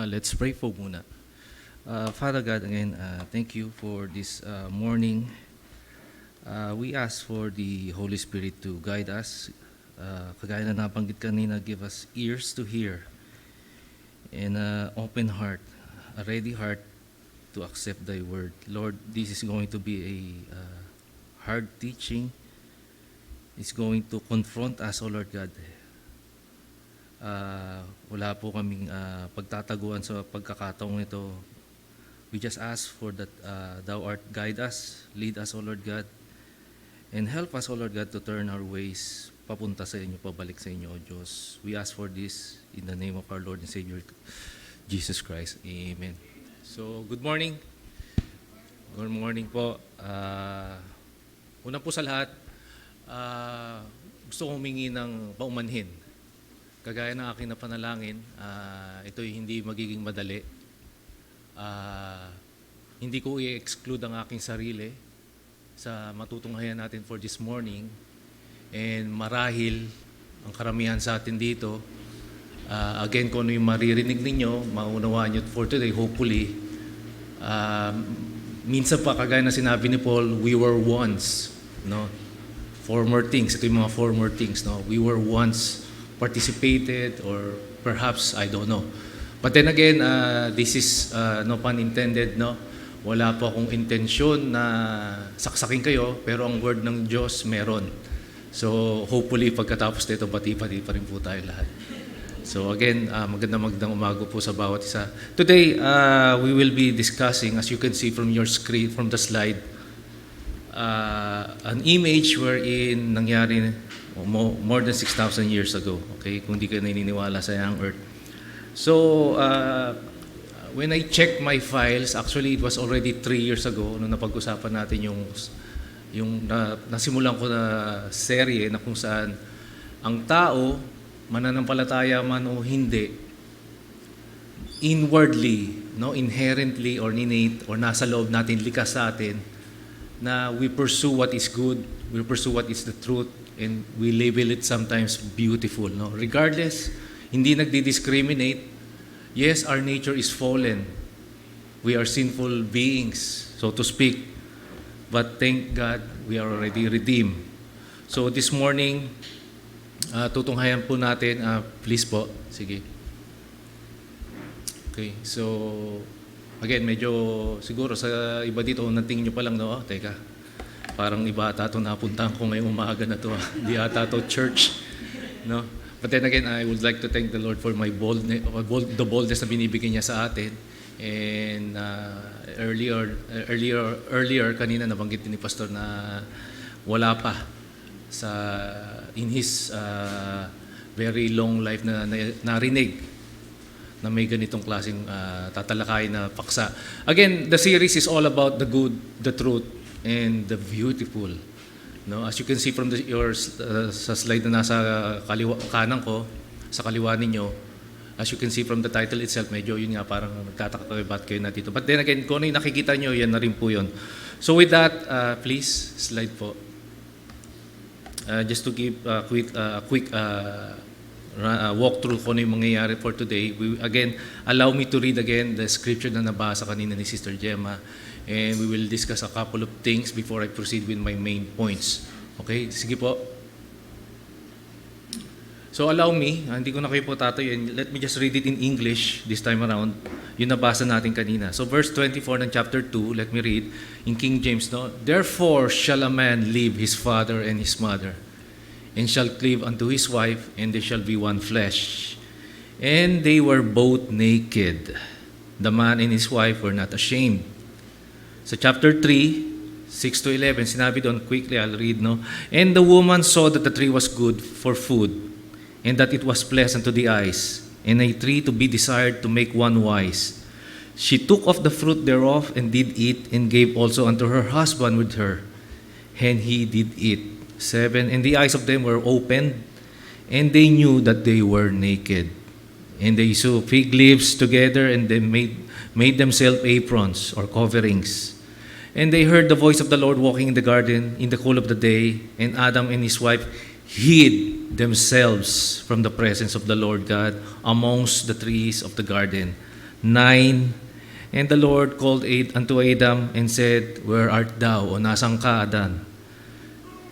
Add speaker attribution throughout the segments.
Speaker 1: Let's pray po muna. Father God, again, thank you for this morning. We ask for the Holy Spirit to guide us. Kagaya na nabanggit kanina, give us ears to hear and open heart, a ready heart to accept Thy word. Lord, this is going to be a hard teaching. It's going to confront us, O Lord God. Wala po kaming pagtataguan sa pagkakataong ito. We just ask for that Thou art guide us, lead us, O Lord God, and help us, O Lord God, to turn our ways papunta sa inyo, pabalik sa inyo, O Diyos. We ask for this in the name of our Lord and Savior, Jesus Christ. Amen. So, good morning. Good morning po. Una po sa lahat, gusto kong humingi ng paumanhin. Kagaya ng aking napanalangin, ito'y hindi magiging madali. Hindi ko i-exclude ang aking sarili sa matutunghayan natin for this morning. And marahil, ang karamihan sa atin dito, again, kung ano yung maririnig ninyo, maunawaan nyo for today, hopefully. Minsan pa, kagaya na sinabi ni Paul, we were once, no? Former things, ito yung mga former things, no? We were once participated, or perhaps, I don't know. But then again, this is no pun intended, no? Wala po akong intensyon na saksakin kayo, pero ang word ng Diyos meron. So hopefully pagkatapos nito, pati-pati pa rin po tayo lahat. So again, magandang umaga po sa bawat isa. Today, we will be discussing, as you can see from your screen, from the slide, an image wherein nangyari more than 6,000 years ago, okay? Kung di ka naniniwala sa young earth. So, when I checked my files, actually it was already 3 years ago nung napag-usapan natin yung nasimulan ko na serye na kung saan ang tao, mananampalataya man o hindi, inwardly, no, inherently or innate or nasa loob natin, likas sa atin, na we pursue what is good, we pursue what is the truth, and we label it sometimes beautiful, no? Regardless, hindi nagdi-discriminate. Yes, our nature is fallen. We are sinful beings, so to speak. But thank God, we are already redeemed. So this morning, tutunghayan po natin, please po, sige. Okay, so again, medyo siguro sa iba dito, natingin nyo pa lang, no? Teka. Parang iba ata ito napuntahan ko ngayong umaga na ito. Di ata ito church. No? But then again, I would like to thank the Lord for my the boldness na binibigyan niya sa atin. And earlier kanina nabanggit ni Pastor na wala pa in his very long life na narinig na may ganitong klaseng tatalakay na paksa. Again, the series is all about the good, the truth, and the beautiful. No, as you can see from sa slide na nasa kanan ko, sa kaliwa ninyo, as you can see from the title itself, medyo yun nga parang nagtataka kayo ba't kayo na dito. But then again, kung ano yung nakikita nyo, yan na rin po yun. So with that, please, slide po. Just to give a quick walkthrough kung ano yung mangyayari for today. Again, allow me to read again the scripture na nabasa kanina ni Sister Gemma. And we will discuss a couple of things before I proceed with my main points. Okay? Sige po. So allow me, hindi ko na kayo po tatayin. Let me just read it in English this time around. Yung nabasa natin kanina. So verse 24 ng chapter 2, let me read in King James. No? Therefore shall a man leave his father and his mother, and shall cleave unto his wife, and they shall be one flesh. And they were both naked. The man and his wife were not ashamed. Sa chapter 3, 6 to 11, sinabi doon, quickly I'll read, no? And the woman saw that the tree was good for food, and that it was pleasant to the eyes, and a tree to be desired to make one wise. She took of the fruit thereof, and did eat, and gave also unto her husband with her, and he did eat. 7, and the eyes of them were opened, and they knew that they were naked. And they sewed fig leaves together, and they made themselves aprons or coverings. And they heard the voice of the Lord walking in the garden in the cool of the day, and Adam and his wife hid themselves from the presence of the Lord God amongst the trees of the garden. 9. And the Lord called unto Adam and said, Where art thou? O nasang ka, Adan?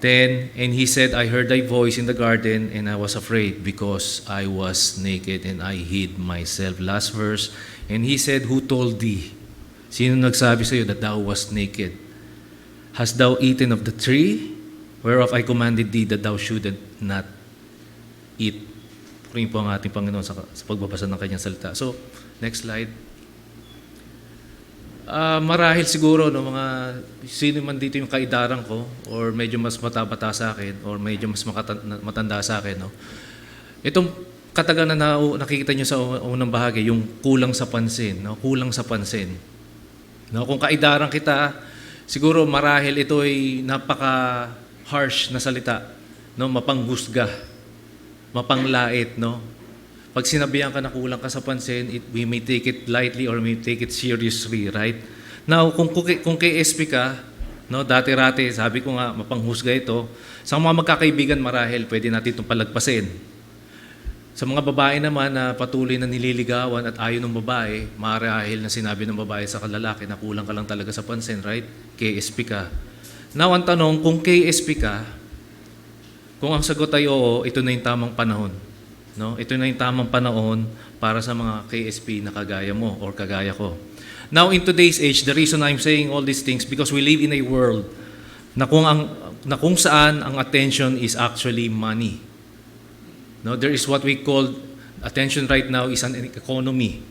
Speaker 1: 10. And he said, I heard thy voice in the garden, and I was afraid, because I was naked, and I hid myself. Last verse. And he said, Who told thee? Sino nagsabi sa iyo that thou was naked? Hast thou eaten of the tree, whereof I commanded thee that thou shouldest not eat? Purihin po ang ating Panginoon sa pagbabasa ng kanyang salita. So, next slide. Marahil siguro, no, mga sino man dito yung kaidaran ko, or medyo mas mataba sa akin, or medyo mas matanda sa akin, no? Itong katagalan na nakikita nyo sa unang bahagi, yung kulang sa pansin, no? Kulang sa pansin. No, kung kaidaran kita, siguro marahil ito ay napaka-harsh na salita, no? Mapanghusga, mapanglait, no? Pag sinabihan ka na kulang ka sa pansin, we may take it lightly or we may take it seriously, right? Now, kung KSP ka, no, dati-rati, sabi ko nga, mapanghusga ito, sa mga magkakaibigan marahil, pwede natin itong palagpasin. Sa mga babae naman na patuloy na nililigawan at ayaw ng babae, marahil na sinabi ng babae sa lalaki na kulang ka lang talaga sa pansin, right? KSP ka. Now, ang tanong, kung KSP ka, kung ang sagot ay oo, ito na yung tamang panahon. No? Ito na yung tamang panahon para sa mga KSP na kagaya mo or kagaya ko. Now, in today's age, the reason I'm saying all these things because we live in a world na kung saan ang attention is actually money. No, there is what we call attention right now is an economy.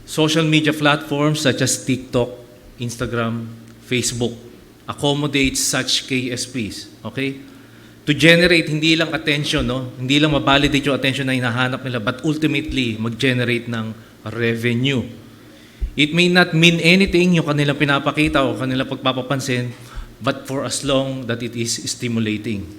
Speaker 1: Social media platforms such as TikTok, Instagram, Facebook accommodate such KSPs. Okay? To generate hindi lang attention, no? Hindi lang ma-validate yung attention na hinahanap nila, but ultimately mag-generate ng revenue. It may not mean anything yung kanilang pinapakita o kanilang pagpapapansin, but for as long that it is stimulating.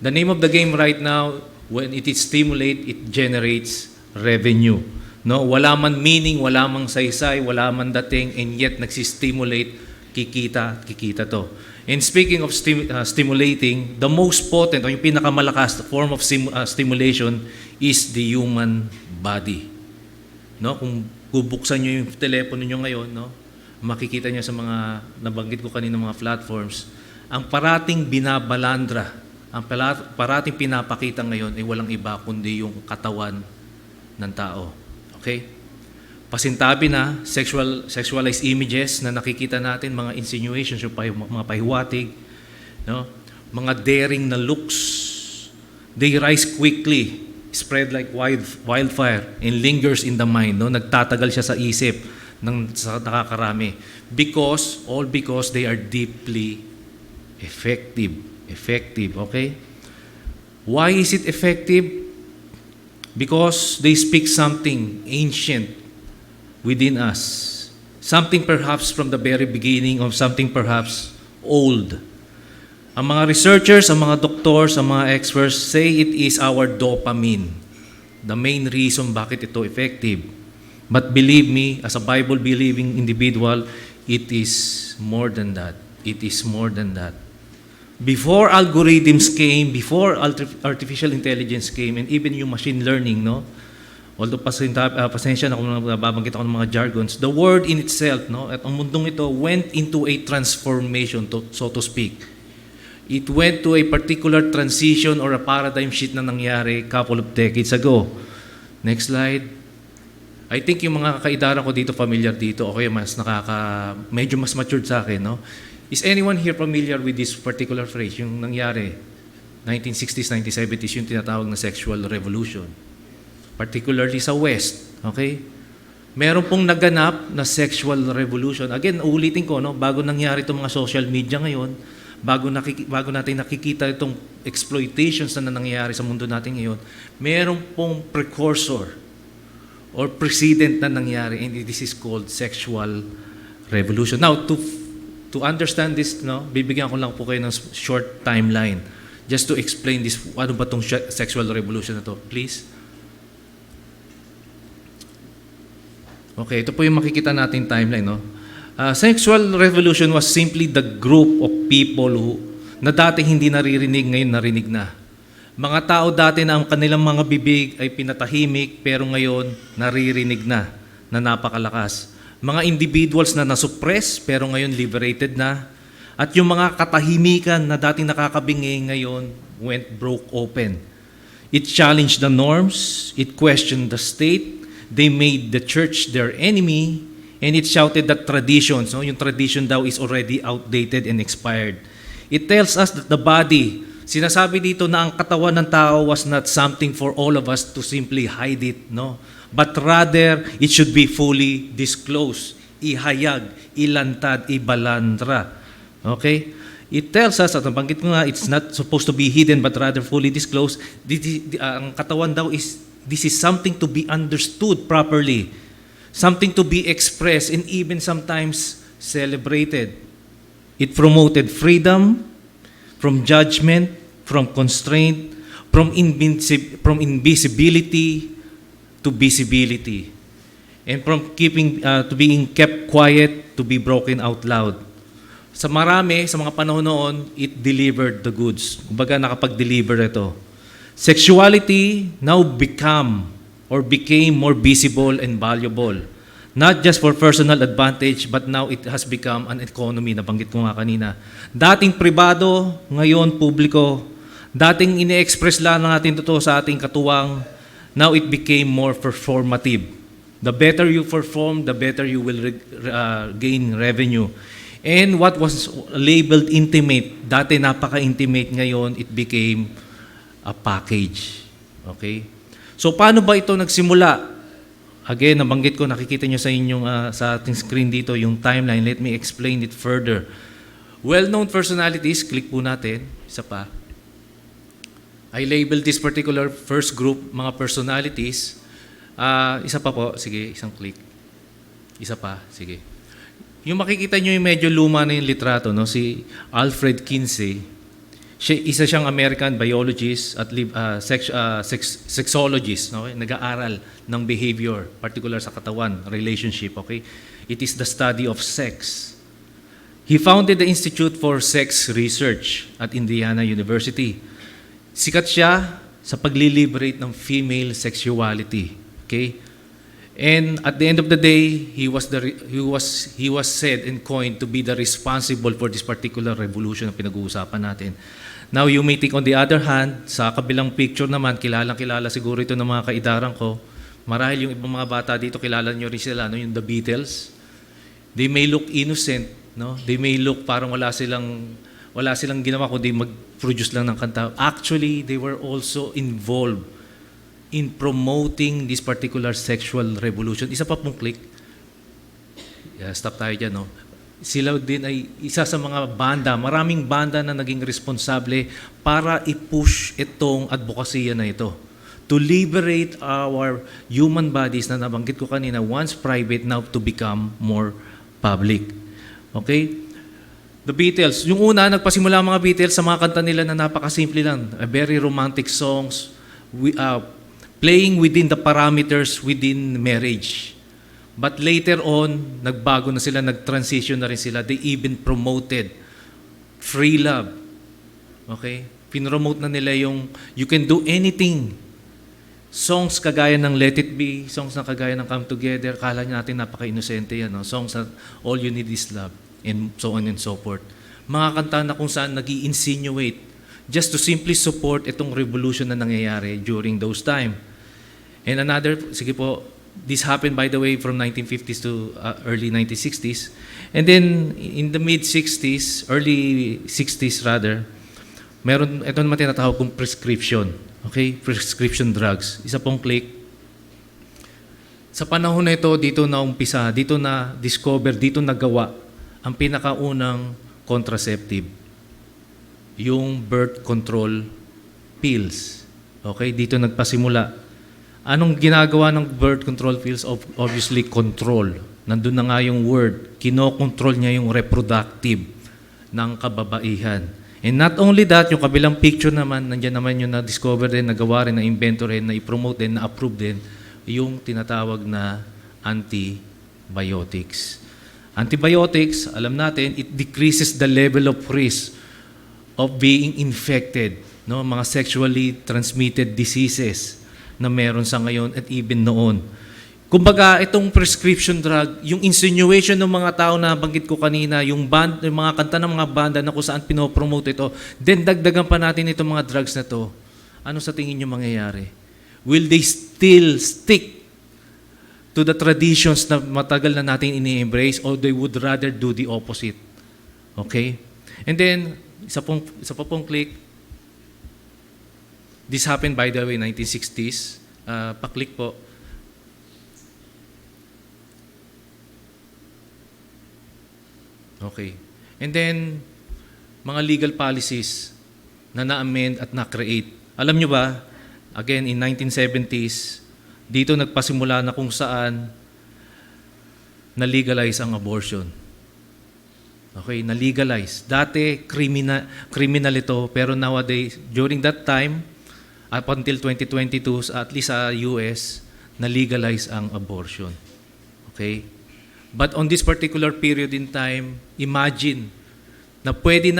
Speaker 1: The name of the game right now, when it is stimulate, it generates revenue. No? Wala man meaning, wala man saysay, wala man dating, and yet nagsistimulate, kikita to. And speaking of stimulating, the most potent o yung pinakamalakas form of stimulation is the human body. No? Kung bubuksan nyo yung telepono nyo ngayon, no? Makikita nyo sa mga nabanggit ko kanina mga platforms, ang parating binabalandra, ang parating pinapakita ngayon ay walang iba kundi yung katawan ng tao. Okay? Pasintabi na, sexualized images na nakikita natin, mga insinuations, yung mga pahiwatig, no? Mga daring na looks, they rise quickly, spread like wildfire, and lingers in the mind. No? Nagtatagal siya sa isip sa nakakarami. Because they are deeply effective, okay? Why is it effective? Because they speak something ancient within us. Something perhaps from the very beginning of something perhaps old. Ang mga researchers, ang mga doctors, ang mga experts say it is our dopamine. The main reason bakit ito effective. But believe me, as a Bible-believing individual, it is more than that. It is more than that. Before algorithms came, before artificial intelligence came, and even yung machine learning, no? Although pasensya na kung nababanggit ako ng mga jargons, the word in itself, no, at ang mundong ito went into a transformation, so to speak. It went to a particular transition or a paradigm shift na nangyari couple of decades ago. Next slide. I think yung mga kaidaran ko dito, familiar dito, okay, medyo mas matured sa akin, no? Is anyone here familiar with this particular phrase, yung nangyari, 1960s, 1970s, yung tinatawag na sexual revolution? Particularly sa West, okay? Meron pong naganap na sexual revolution. Again, ulitin ko, no? Bago nangyari itong mga social media ngayon, bago natin nakikita itong exploitations na nangyayari sa mundo natin ngayon, meron pong precursor or precedent na nangyari, and this is called sexual revolution. Now, to understand this, no, bibigyan ko lang po kayo ng short timeline just to explain this. Ano ba itong sexual revolution na to? Please. Okay, ito po yung makikita natin timeline, no? Sexual revolution was simply the group of people na dati hindi naririnig, ngayon narinig na. Mga tao dati na ang kanilang mga bibig ay pinatahimik, pero ngayon naririnig na. na napakalakas. Mga individuals na nasuppress pero ngayon liberated na. At yung mga katahimikan na dating nakakabingi ngayon broke open. It challenged the norms, it questioned the state, they made the church their enemy, and it shouted that traditions, yung tradition daw is already outdated and expired. It tells us that the body, sinasabi dito na ang katawan ng tao was not something for all of us to simply hide it, no? But rather, it should be fully disclosed, ihayag, ilantad, ibalandra. Okay? It tells us, at nabanggit ko nga, it's not supposed to be hidden but rather fully disclosed. Ang katawan daw this is something to be understood properly, something to be expressed and even sometimes celebrated. It promoted freedom from judgment, from constraint, from invisibility to visibility, and from to being kept quiet to be broken out loud. Sa marami, sa mga panahon noon, it delivered the goods. Kumbaga nakapag-deliver ito. Sexuality now became more visible and valuable. Not just for personal advantage, but now it has become an economy, nabanggit ko nga kanina. Dating pribado, ngayon publiko. Dating ine-express lang natin ito sa ating katuwang, now it became more performative. The better you perform, the better you will gain revenue. And what was labeled intimate, dati napaka-intimate, ngayon it became a package. Okay? So paano ba ito nagsimula? Again, nabanggit ko, nakikita nyo sa inyong sa ating screen dito yung timeline. Let me explain it further. Well-known personalities, click po natin, isa pa. I labeled this particular first group, mga personalities. Isa pa po, sige, isang click. Isa pa, sige. Yung makikita nyo yung medyo luma na yung litrato, no? Si Alfred Kinsey. Isa siyang American biologist at sexologist, no? Nag-aaral ng behavior, particular sa katawan, relationship, okay? It is the study of sex. He founded the Institute for Sex Research at Indiana University. Sikat siya sa pag-liberate ng female sexuality, okay? And at the end of the day, he was said and coined to be the responsible for this particular revolution na pinag-uusapan natin. Now, you may think on the other hand, sa kabilang picture naman, kilalang-kilala siguro ito ng mga kaidaran ko. Marahil yung ibang mga bata dito, kilala nyo rin sila, no? Yung The Beatles. They may look innocent, no? They may look parang wala silang ginawa kundi mag-produce lang ng kanta. Actually, they were also involved in promoting this particular sexual revolution. Isa pa pong click. Yeah, stop tayo dyan, no? Sila din ay isa sa mga banda, maraming banda na naging responsable para i-push itong advokasya na ito. To liberate our human bodies na nabanggit ko kanina, once private, now to become more public. Okay? The Beatles. Yung una, nagpasimula ang mga Beatles sa mga kanta nila na napakasimple lang. Very romantic songs. Playing within the parameters within marriage. But later on, nagbago na sila, nag-transition na rin sila. They even promoted free love. Okay? Pinromote na nila yung you can do anything. Songs kagaya ng Let It Be, songs na kagaya ng Come Together, kala natin napaka-inosente yan. No? Songs na All You Need Is Love, and so on and so forth. Mga kanta na kung saan nag-i-insinuate just to simply support itong revolution na nangyayari during those time. And another, sige po, this happened by the way from 1950s to early 1960s. And then in the mid-60s, early 60s rather, meron, ito naman tinatawag kong prescription. Okay? Prescription drugs. Isa pong click. Sa panahon na ito, dito na umpisa, dito na discover, dito nagawa ang pinakaunang contraceptive. Yung birth control pills. Okay? Dito nagpasimula. Anong ginagawa ng birth control pills? Obviously, control. Nandun na nga yung word. Kinokontrol niya yung reproductive ng kababaihan. And not only that, yung kabilang picture naman, nandiyan naman yung na-discover din, nagawa rin, na-inventor rin, na-promote din, na-approve din, yung tinatawag na antibiotics. Antibiotics, alam natin, it decreases the level of risk of being infected, no? Mga sexually transmitted diseases na meron sa ngayon at even noon. Kumbaga, itong prescription drug, yung insinuation ng mga tao na banggit ko kanina, yung mga kanta ng mga banda na kung saan pinopromote ito, then dagdagan pa natin itong mga drugs na to, ano sa tingin nyo mangyayari? Will they still stick to the traditions na matagal na natin ini-embrace, or they would rather do the opposite? Okay? And then, isa pa pong click. This happened, by the way, 1960s. Pa-click po. Okay. And then, mga legal policies na na-amend at na-create. Alam nyo ba, again, in 1970s, dito nagpasimula na kung saan na-legalize ang abortion. Okay, na-legalize. Dati, criminal ito, pero nowadays, during that time, up until 2022, at least sa US, na-legalize ang abortion. Okay? But on this particular period in time, imagine na pwedeng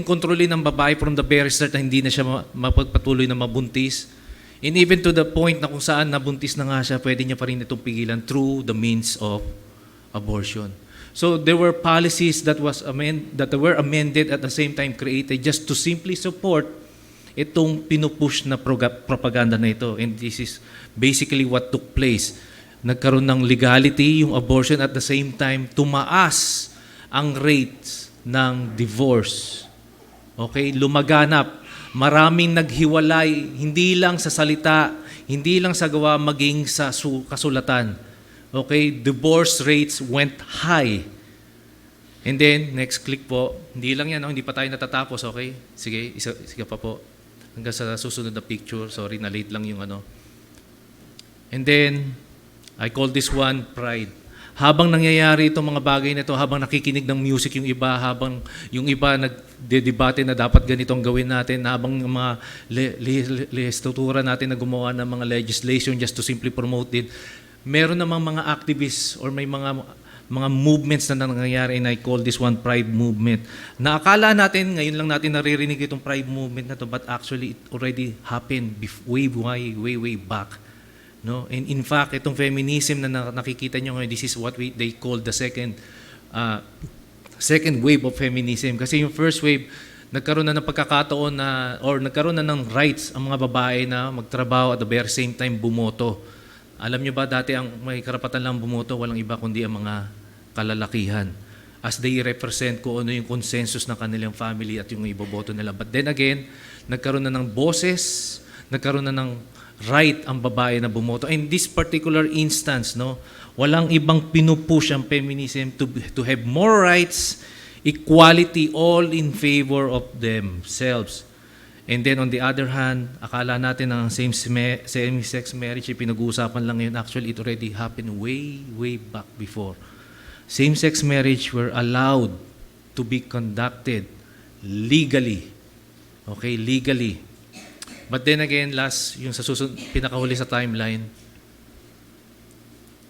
Speaker 1: kontrolin ng babae from the very start na hindi na siya mapagpatuloy na mabuntis. And even to the point na kung saan nabuntis na nga siya, pwede niya pa rin itong pigilan through the means of abortion. So there were policies that were amended at the same time created just to simply support itong pinupush na propaganda na ito. And this is basically what took place. Nagkaroon ng legality yung abortion, at the same time tumaas ang rates ng divorce. Okay, lumaganap. Maraming naghiwalay, hindi lang sa salita, hindi lang sa gawa, maging sa kasulatan. Okay, divorce rates went high. And then, next click po. Hindi lang yan, hindi pa tayo natatapos, okay? Sige, sige pa po. Hanggang sa susunod na picture. Sorry, na-late lang yung ano. And then, I call this one pride. Habang nangyayari itong mga bagay na ito, habang nakikinig ng music yung iba, habang yung iba nagdedebate na dapat ganito ang gawin natin, habang mga legislatura natin na gumawa ng mga legislation just to simply promote it, meron namang mga activists or may mga movements na nangyayari, and I call this one pride movement. Na akala natin, ngayon lang natin naririnig itong pride movement na to, but actually it already happened way back. No? And in fact, itong feminism na nakikita nyo ngayon, this is what they call the second wave of feminism. Kasi yung first wave, nagkaroon na ng pagkakataon or nagkaroon na ng rights ang mga babae na magtrabaho at the very same time bumoto. Alam nyo ba, dati ang may karapatan lang bumoto, walang iba kundi ang mga kalalakihan. As they represent kung ano yung consensus ng kanilang family at yung iboboto nila. But then again, nagkaroon na ng boses, nagkaroon na ng right ang babae na bumoto. In this particular instance, no, walang ibang pinupush ang feminism to have more rights, equality, all in favor of themselves. And then on the other hand, akala natin ang same-sex marriage, pinag-uusapan lang yun. Actually, it already happened way back before. Same-sex marriage were allowed to be conducted legally. Okay, legally. But then again, last, yung sa pinakahuli sa timeline,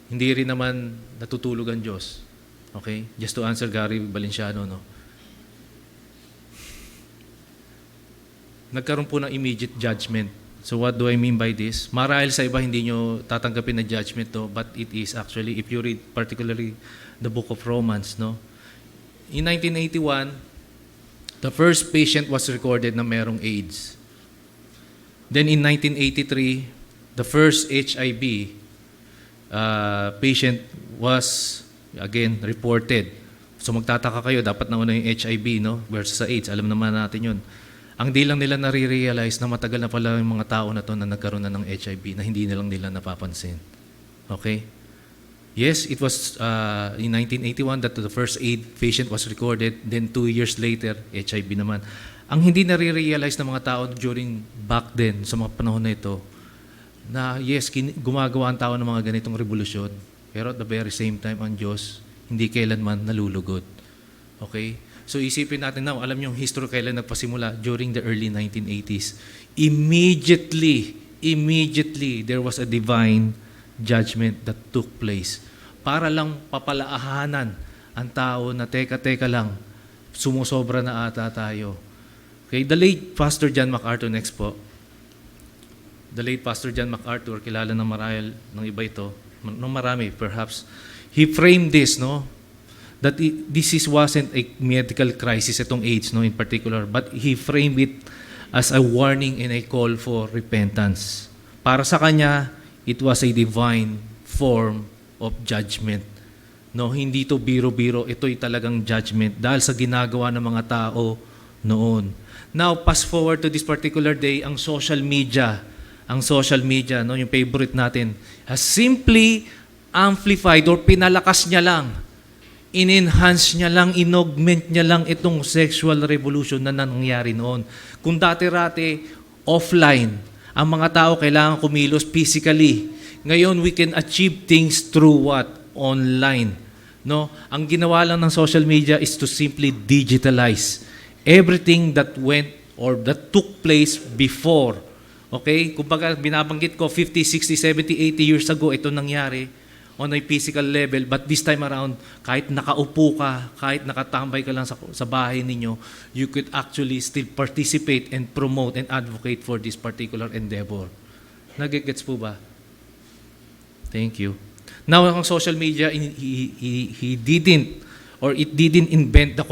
Speaker 1: hindi rin naman natutulog ang Diyos. Okay? Just to answer Gary Valenciano, no? Nagkaroon po ng immediate judgment. So what do I mean by this? Marahil sa iba hindi nyo tatanggapin na judgment to, but it is actually, if you read particularly the book of Romans, no? In 1981, the first patient was recorded na merong AIDS. Then in 1983, the first HIV patient was, again, reported. So magtataka kayo, dapat nauna yung HIV, no? Versus sa AIDS. Alam naman natin yun. Ang di lang nila nare-realize na matagal na pala yung mga tao na to na nagkaroon na ng HIV na hindi na lang nila napapansin. Okay? Yes, it was in 1981 that the first AIDS patient was recorded. Then 2 years later, HIV naman. Ang hindi nare-realize ng mga tao during back then, sa mga panahon na ito, na yes, gumagawa ang tao ng mga ganitong revolusyon, pero at the very same time, ang Diyos, hindi kailanman nalulugod. Okay? So isipin natin now, alam niyo yung history kailan nagpasimula? During the early 1980s. Immediately, there was a divine judgment that took place. Para lang papalaahanan ang tao na teka lang, sumusobra na ata tayo. Okay, the late Pastor John MacArthur next po. the late Pastor John MacArthur, kilala ng marahil ng iba ito, ng marami perhaps, he framed this, no? That wasn't a medical crisis, itong AIDS, no, in particular, but he framed it as a warning and a call for repentance. Para sa kanya, it was a divine form of judgment. No, hindi to biro-biro, ito'y talagang judgment dahil sa ginagawa ng mga tao noon. Now, fast forward to this particular day, ang social media, no, yung favorite natin, has simply amplified or pinalakas niya lang, in-enhance niya lang, inaugment niya lang itong sexual revolution na nangyari noon. Kung dati-rati, offline, ang mga tao kailangan kumilos physically. Ngayon, we can achieve things through what? Online. No? Ang ginawa lang ng social media is to simply digitalize everything that went or that took place before. Okay? Kumbaga, binabanggit ko, 50, 60, 70, 80 years ago, ito nangyari on a physical level. But this time around, kahit nakaupo ka, kahit nakatambay ka lang sa bahay ninyo, you could actually still participate and promote and advocate for this particular endeavor. Nagigets po ba? Thank you. Now, ang social media, he didn't or it didn't invent the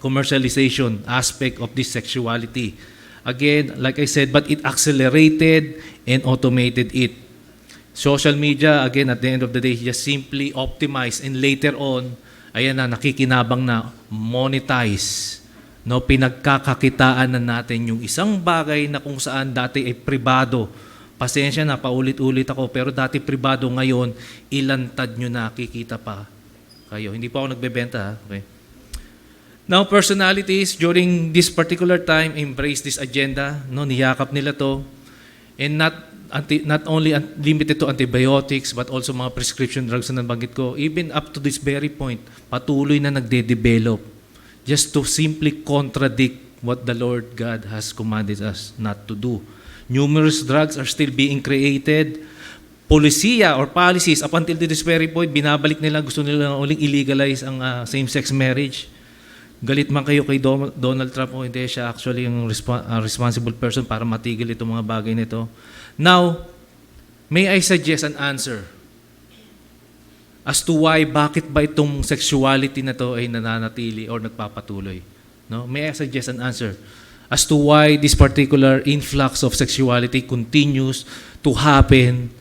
Speaker 1: commercialization aspect of this sexuality. Again, like I said, but it accelerated and automated it. Social media, again, at the end of the day, just simply optimize and later on, ayan na, nakikinabang na monetize. No, pinagkakakitaan na natin yung isang bagay na kung saan dati ay pribado. Pasensya na, paulit-ulit ako, pero dati pribado, ngayon, ilantad nyo na, kikita pa kayo. Hindi pa ako nagbebenta. Okay. Now, personalities during this particular time embrace this agenda. No, niyakap nila to. And not only limited to antibiotics, but also mga prescription drugs na nabanggit ko. Even up to this very point, patuloy na nagde-develop just to simply contradict what the Lord God has commanded us not to do. Numerous drugs are still being created. Polisiya or policies, up until this very point, binabalik nila, gusto nila uling illegalize ang same-sex marriage. Galit man kayo kay Donald Trump o hindi, siya actually yung responsible person para matigil itong mga bagay nito. Now, may I suggest an answer as to why, bakit ba itong sexuality na to ay nananatili or nagpapatuloy? No? May I suggest an answer as to why this particular influx of sexuality continues to happen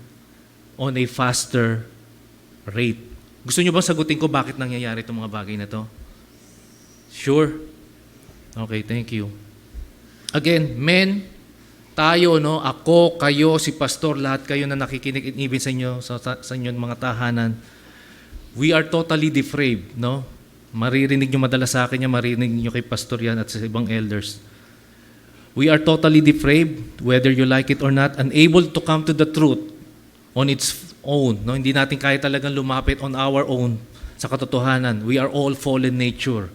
Speaker 1: on a faster rate. Gusto nyo bang sagutin ko bakit nangyayari itong mga bagay na to? Sure? Okay, thank you. Again, men, tayo, no, ako, kayo, si pastor, lahat kayo na nakikinig, even sa inyo, sa inyong mga tahanan, we are totally depraved, no? Maririnig nyo madalas sa akin yan, maririnig nyo kay pastor yan at sa ibang elders. We are totally depraved, whether you like it or not, unable to come to the truth on its own. No? Hindi natin kaya talagang lumapit on our own sa katotohanan. We are all fallen nature.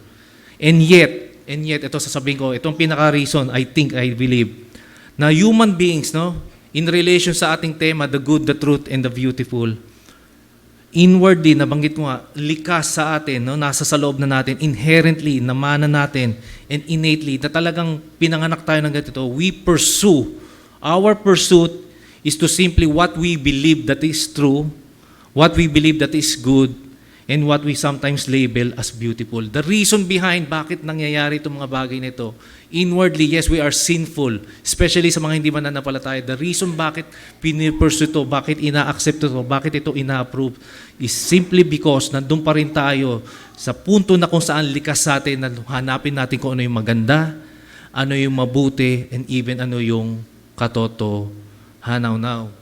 Speaker 1: And yet, ito sasabihin ko, itong pinaka-reason, I believe, na human beings, no, in relation sa ating tema, the good, the truth, and the beautiful, inwardly, nabanggit mo nga, likas sa atin, no, nasa sa loob na natin, inherently, namana natin, and innately, na talagang pinanganak tayo ng ganito, we pursue, our pursuit is to simply what we believe that is true, what we believe that is good, and what we sometimes label as beautiful. The reason behind bakit nangyayari itong mga bagay nito, inwardly, yes, we are sinful, especially sa mga hindi mananampalataya. The reason bakit pinipursue ito, bakit ina-accept ito, bakit ito ina-approve, is simply because nandun pa rin tayo sa punto na kung saan likas sa atin na hanapin natin kung ano yung maganda, ano yung mabuti, and even ano yung katotohanan. Now,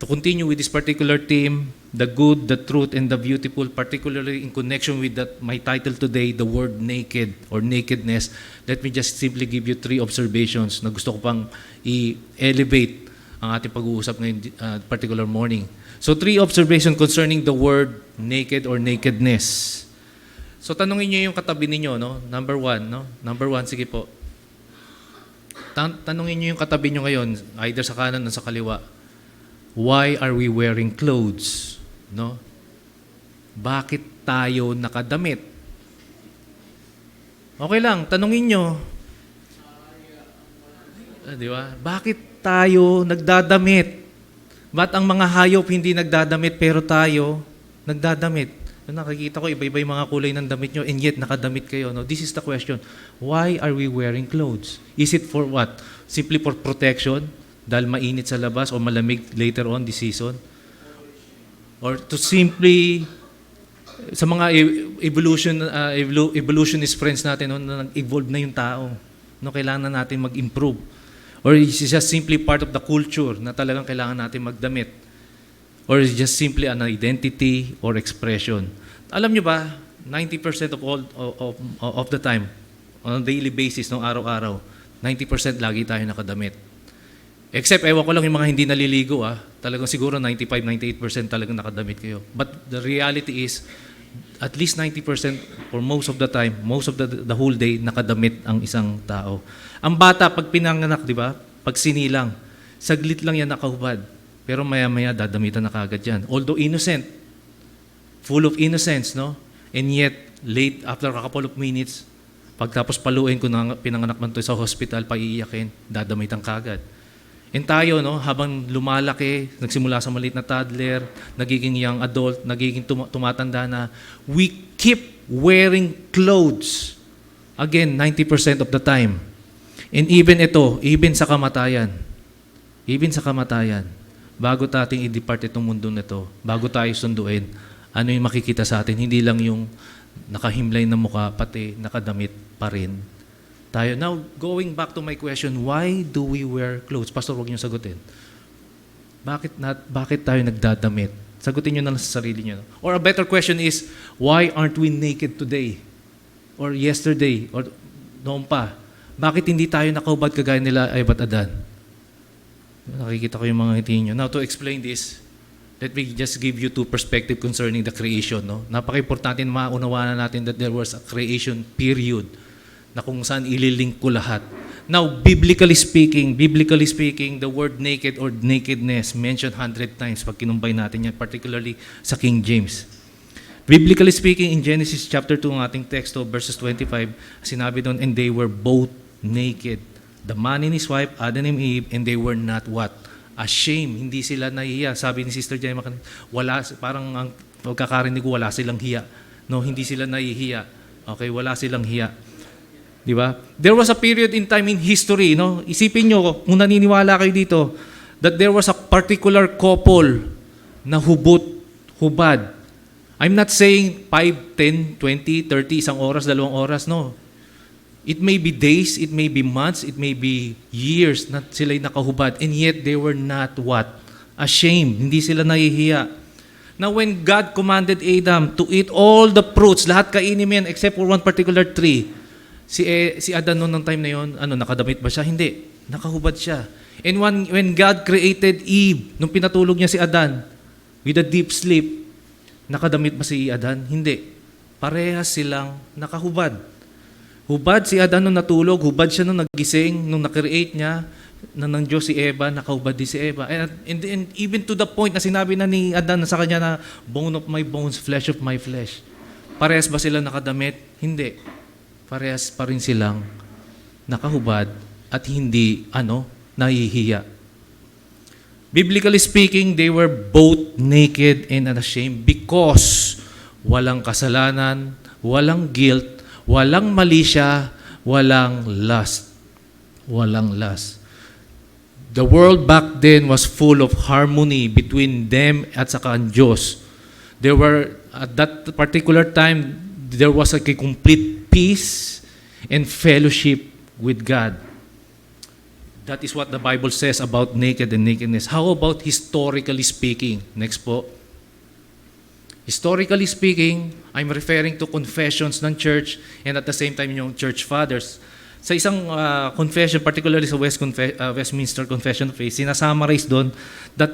Speaker 1: to continue with this particular theme, the good, the truth, and the beautiful, particularly in connection with my title today, the word naked or nakedness, let me just simply give you 3 observations na gusto ko pang i-elevate ang ating pag-uusap ngayon particular morning. So 3 observations concerning the word naked or nakedness. So tanungin niyo yung katabi ninyo, no? Number 1, no? Number 1, sige po. Tanungin niyo yung katabi niyo ngayon, either sa kanan o sa kaliwa. Why are we wearing clothes? No? Bakit tayo nakadamit? Okay lang, tanungin nyo. Di ba? Bakit tayo nagdadamit? Ba't ang mga hayop hindi nagdadamit pero tayo nagdadamit? Nakikita ko, iba-iba yung mga kulay ng damit nyo and yet nakadamit kayo. No? This is the question. Why are we wearing clothes? Is it for what? Simply for protection? Dahil mainit sa labas o malamig later on this season? Or to simply, sa mga evolutionist friends natin, no, na nag-evolve na yung tao. No, kailangan na natin mag-improve. Or is it just simply part of the culture na talagang kailangan natin magdamit? Or is it just simply an identity or expression? Alam nyo ba, 90% of the time, on a daily basis, ng araw-araw, 90% lagi tayo nakadamit. Except, ewan ko lang yung mga hindi naliligo, talagang siguro 95-98% talagang nakadamit kayo. But the reality is, at least 90% or most of the time, most of the whole day, nakadamit ang isang tao. Ang bata, pag pinanganak, di ba? Pag sinilang, saglit lang yan nakahubad. Pero maya-maya, dadamitan na kagad yan. Although innocent, full of innocence, no? And yet, late, after a couple of minutes, pagtapos paluin ko na pinanganak man to sa hospital, paiiyakin, dadamitan kagad. And tayo, no, habang lumalaki, nagsimula sa maliit na toddler, nagiging young adult, nagiging tumatanda na, we keep wearing clothes. Again, 90% of the time. And even ito, even sa kamatayan, bago nating i-depart itong mundo na ito, bago tayo sunduin, ano yung makikita sa atin? Hindi lang yung nakahimlay na mukha, pati nakadamit pa rin tayo. Now, going back to my question, why do we wear clothes? Pastor, huwag niyo sagutin. Bakit tayo nagdadamit? Sagutin niyo na lang sa sarili niyo. Or a better question is, why aren't we naked today? Or yesterday? Or noon pa? Bakit hindi tayo nakahubad kagaya nila Eva at Adan? Nakikita ko yung mga ngiti nyo. Now, to explain this, let me just give you two perspective concerning the creation. No? Napaka-importante na maunawaan natin that there was a creation period na kung saan ililink ko lahat. Now, biblically speaking, the word naked or nakedness mentioned 100 times pag kinumbay natin yan, particularly sa King James. Biblically speaking, in Genesis chapter 2, ang ating texto, verses 25, sinabi doon, and they were both naked. The man and his wife, Adam and Eve, and they were not what? Ashamed. Hindi sila nahihiya. Sabi ni Sister Gemma, parang ang pagkakarinig ko, wala silang hiya. No, hindi sila nahihiya. Okay, wala silang hiya. Di ba? There was a period in time in history, no? Isipin nyo, kung naniniwala kayo dito, that there was a particular couple na hubad. I'm not saying 5, 10, 20, 30, isang oras, 2 oras, no. It may be days, it may be months, it may be years na sila'y nakahubad, and yet they were not what? Ashamed. Hindi sila nahihiya. Now when God commanded Adam to eat all the fruits, lahat kainin mo yan except for one particular tree, si Adan noon ng time na yon, nakadamit ba siya? Hindi. Nakahubad siya. And when God created Eve, nung pinatulog niya si Adan with a deep sleep, nakadamit ba si Adan? Hindi. Parehas silang nakahubad. Hubad si Adan nung natulog, hubad siya nung nagising, nung na-create niya, ng Diyos si Eva, nakahubad din si Eva. And even to the point na sinabi na ni Adan sa kanya na, bone of my bones, flesh of my flesh. Parehas ba sila nakadamit? Hindi. Parehas pa rin silang nakahubad at hindi, nahihiya. Biblically speaking, they were both naked and unashamed because walang kasalanan, walang guilt, walang mali siya, walang lust. Walang lust. The world back then was full of harmony between them at saka ang Diyos. There were, at that particular time, there was a complete peace and fellowship with God. That is what the Bible says about naked and nakedness. How about historically speaking? Next po. Historically speaking, I'm referring to confessions ng church and at the same time yung church fathers. Sa isang confession, particularly sa Westminster Confession of Faith, sinasummarize doon that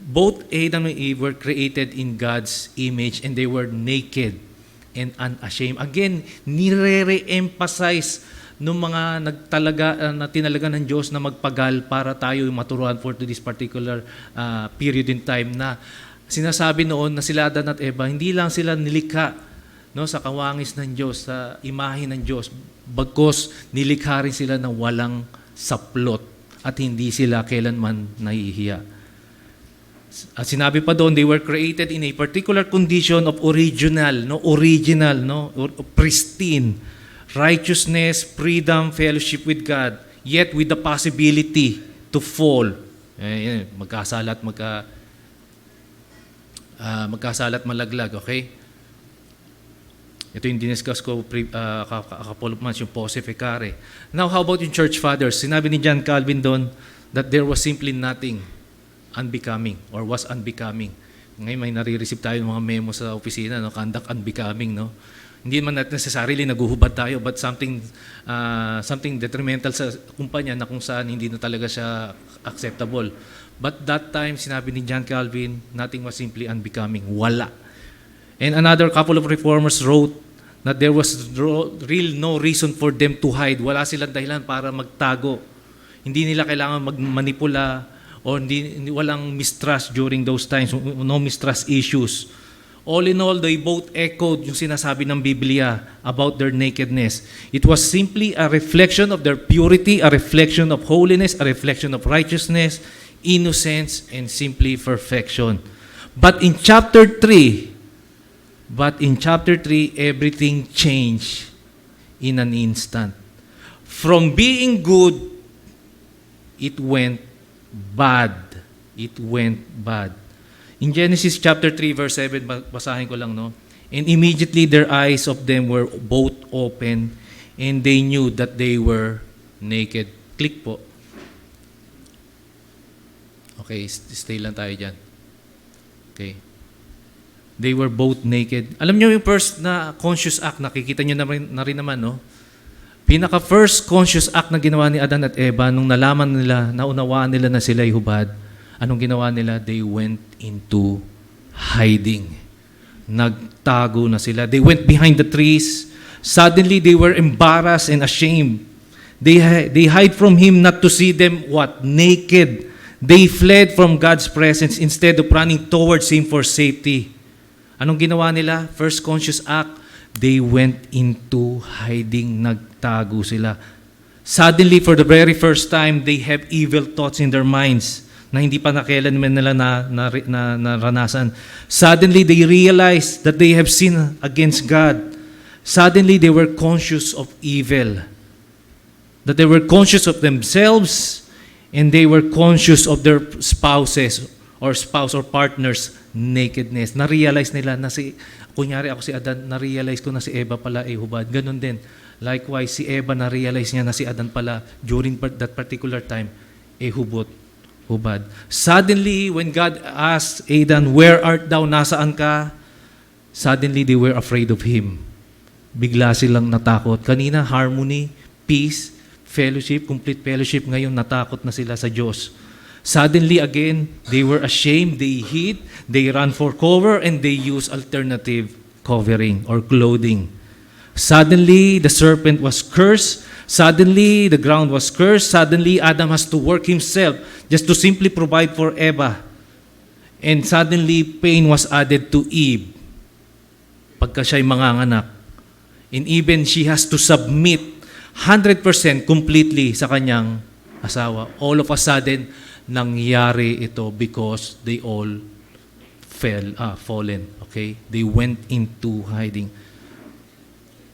Speaker 1: both Adam and Eve were created in God's image and they were naked and unashamed. Again, nire-emphasize nung mga na tinalaga ng Diyos na magpagal para tayo maturuan for to this particular period in time na sinasabi noon na sila Adan at Eva, hindi lang sila nilikha sa kawangis ng Diyos, sa imahe ng Diyos, bagkus nilikha rin sila ng walang saplot. at hindi sila kailanman nahihiya. At sinabi pa doon, they were created in a particular condition of original, or pristine, righteousness, freedom, fellowship with God, yet with the possibility to fall. Magkasalat, malaglag, okay? Ito yung diniscuss ko a couple of months, yung posse fecare. Now, how about yung church fathers? Sinabi ni John Calvin doon that there was simply nothing unbecoming or was unbecoming. Ngayon may nare-receive tayo ng mga memo sa opisina, no? Conduct unbecoming, no? Hindi man necessarily naguhubad tayo, but something detrimental sa kumpanya na kung saan hindi na talaga siya acceptable. But that time, sinabi ni John Calvin, nothing was simply unbecoming. Wala. And another couple of reformers wrote that there was real no reason for them to hide. Wala silang dahilan para magtago. Hindi nila kailangan magmanipula o walang mistrust during those times, no mistrust issues. All in all, they both echoed yung sinasabi ng Biblia about their nakedness. It was simply a reflection of their purity, a reflection of holiness, a reflection of righteousness, innocence, and simply perfection. But in chapter 3, everything changed in an instant. From being good, it went bad. It went bad. In Genesis chapter 3, verse 7, basahin ko lang, no? And immediately their eyes of them were both open, and they knew that they were naked. Click po. Okay, stay lang tayo dyan. Okay. They were both naked. Alam niyo yung first na conscious act, nakikita niyo na rin naman, no? Pinaka-first conscious act na ginawa ni Adan at Eva nung nalaman nila, naunawaan nila na sila'y hubad, anong ginawa nila? They went into hiding. Nagtago na sila. They went behind the trees. Suddenly, they were embarrassed and ashamed. They hide from Him not to see them, what? Naked. They fled from God's presence instead of running towards Him for safety. Anong ginawa nila? First conscious act, they went into hiding. Nagtago sila. Suddenly, for the very first time, they have evil thoughts in their minds na hindi pa kailanman nila naranasan. Suddenly, they realized that they have sinned against God. Suddenly, they were conscious of evil. That they were conscious of themselves, and they were conscious of their spouses or spouse or partners' nakedness. Na-realize nila na kunyari ako si Adan, na-realize ko na si Eva pala ay hubad. Ganun din. Likewise, si Eva na-realize niya na si Adan pala during that particular time ay hubad. Suddenly, when God asked Adan, "Where art thou? Nasaan ka?" Suddenly, they were afraid of Him. Bigla silang natakot. Kanina, harmony, peace, fellowship, complete fellowship. Ngayon, natakot na sila sa Diyos. Suddenly, again, they were ashamed, they hid, they ran for cover, and they used alternative covering or clothing. Suddenly, the serpent was cursed. Suddenly, the ground was cursed. Suddenly, Adam has to work himself just to simply provide for Eva. And suddenly, pain was added to Eve pagka siya'y manganganak. And even she has to submit 100% completely sa kanyang asawa. All of a sudden, nangyari ito because they all fallen. Okay? They went into hiding.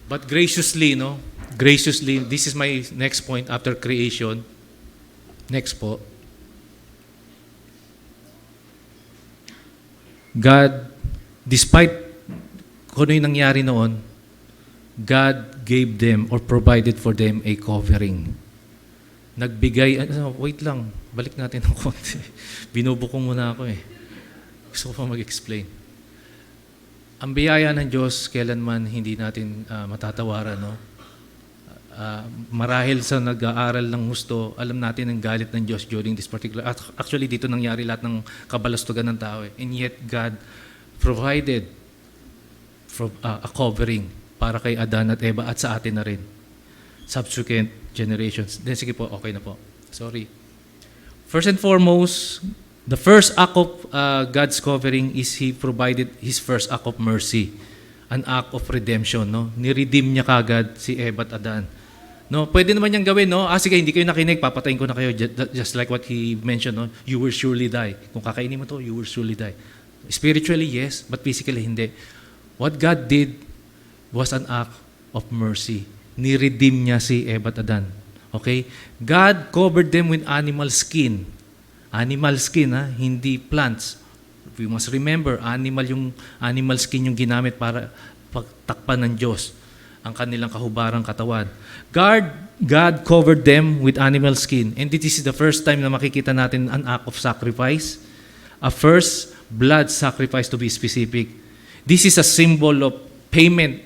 Speaker 1: But graciously, this is my next point after creation. Next po. God, despite kung ano yung nangyari noon, God gave them or provided for them a covering. Nagbigay, wait lang, balik natin ng konti. Binubukong muna ako eh. Gusto ko pa mag-explain. Ang biyaya ng Diyos, kailanman hindi natin matatawaran, no? Marahil sa nag-aaral ng gusto, alam natin ang galit ng Diyos during this particular... Actually, dito nangyari lahat ng kabalastugan ng tao. And yet, God provided a covering para kay Adan at Eva at sa atin na rin. Subsequent generations. Then sige po, okay na po. Sorry. First and foremost, the first act of God's covering is He provided His first act of mercy. An act of redemption. No? Niredeem niya kagad si Eva at Adan. No, pwede naman niyang gawin, no? Sige, hindi kayo nakinig, papatayin ko na kayo, just like what he mentioned, no? You will surely die. Kung kakainin mo to, you will surely die. Spiritually, yes, but physically, hindi. What God did was an act of mercy. Ni-redeem niya si Eva at Adan. Okay? God covered them with animal skin. Animal skin, ha? Hindi plants. We must remember, animal skin yung ginamit para pagtakpan ng Diyos ang kanilang kahubarang katawan. God covered them with animal skin. And this is the first time na makikita natin an act of sacrifice. A first blood sacrifice, to be specific. This is a symbol of payment,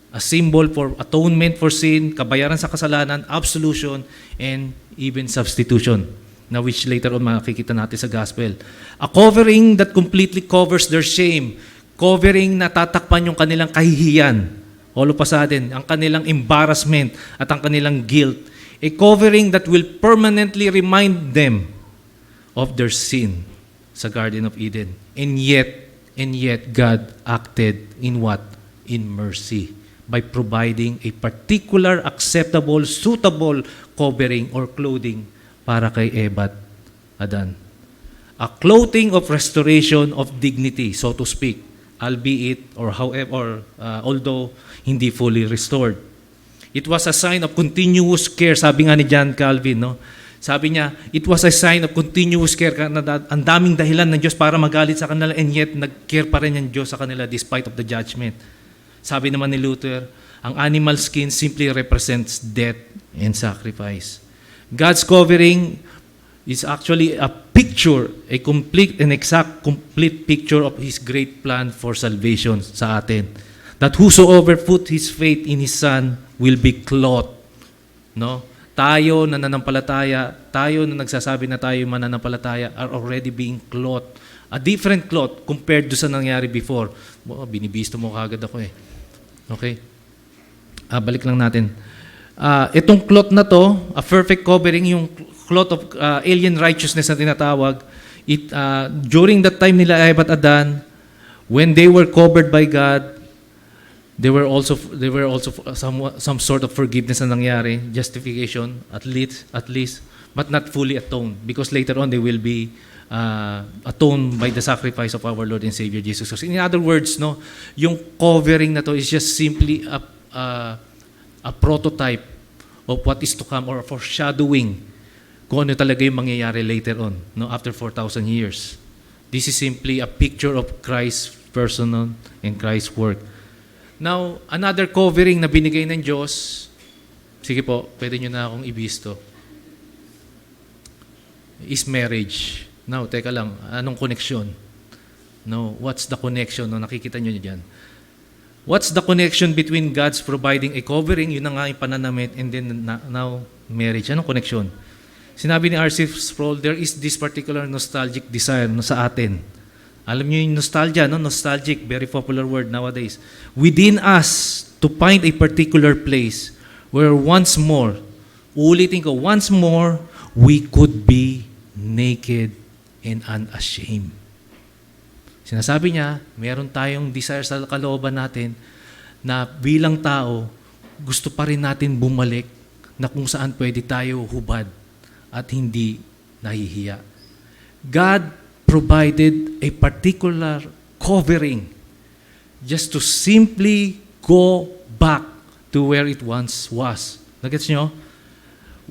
Speaker 1: a symbol for atonement for sin, kabayaran sa kasalanan, absolution, and even substitution, na which later on makikita natin sa gospel. A covering that completely covers their shame. Covering na tatakpan yung kanilang kahihiyan. All of a sudden, ang kanilang embarrassment at ang kanilang guilt. A covering that will permanently remind them of their sin sa Garden of Eden. And yet, God acted in what? In mercy. By providing a particular, acceptable, suitable covering or clothing para kay Eva at Adan. A clothing of restoration of dignity, so to speak, albeit or however, although hindi fully restored. It was a sign of continuous care, sabi nga ni John Calvin, no? Sabi niya, it was a sign of continuous care. Ang daming dahilan ng Diyos para magalit sa kanila, and yet nag-care pa rin yung Diyos sa kanila despite of the judgment. Sabi naman ni Luther, ang animal skin simply represents death and sacrifice. God's covering is actually a picture, a complete and exact complete picture of His great plan for salvation sa atin. That whosoever put his faith in His Son will be clothed. No? Tayo na nananampalataya, tayo na nagsasabi na tayo mananampalataya are already being clothed. A different cloth compared to sa nangyari before. Binibisto mo kagad ako eh. Okay? Balik lang natin. Itong cloth na to, a perfect covering, yung cloth of alien righteousness na tinatawag, during that time nila Eva at Adan, when they were covered by God, there were also some sort of forgiveness na nangyari, justification at least, but not fully atoned, because later on they will be atoned by the sacrifice of our Lord and Savior Jesus Christ. In other words, no, yung covering na to is just simply a prototype of what is to come, or a foreshadowing kung ano talaga yung mangyayari later on, no, after 4,000 years. This is simply a picture of Christ's person and Christ's work. Now, another covering na binigay ng Diyos, sige po, pwede nyo na akong ibisto, is marriage. Now, teka lang, anong connection? No, what's the connection? No, nakikita nyo dyan. What's the connection between God's providing a covering, yun na nga yung pananamit, and then now marriage? Anong connection? Sinabi ni R.C. Sproul, there is this particular nostalgic desire no, sa atin. Alam niyo yung nostalgia, no? Nostalgic, very popular word nowadays. Within us, to find a particular place where once more, ulitin ko, once more, we could be naked and unashamed. Sinasabi niya, meron tayong desire sa kalooban natin na bilang tao, gusto pa rin natin bumalik na kung saan pwede tayo hubad at hindi nahihiya. God provided a particular covering just to simply go back to where it once was. Nagets nyo?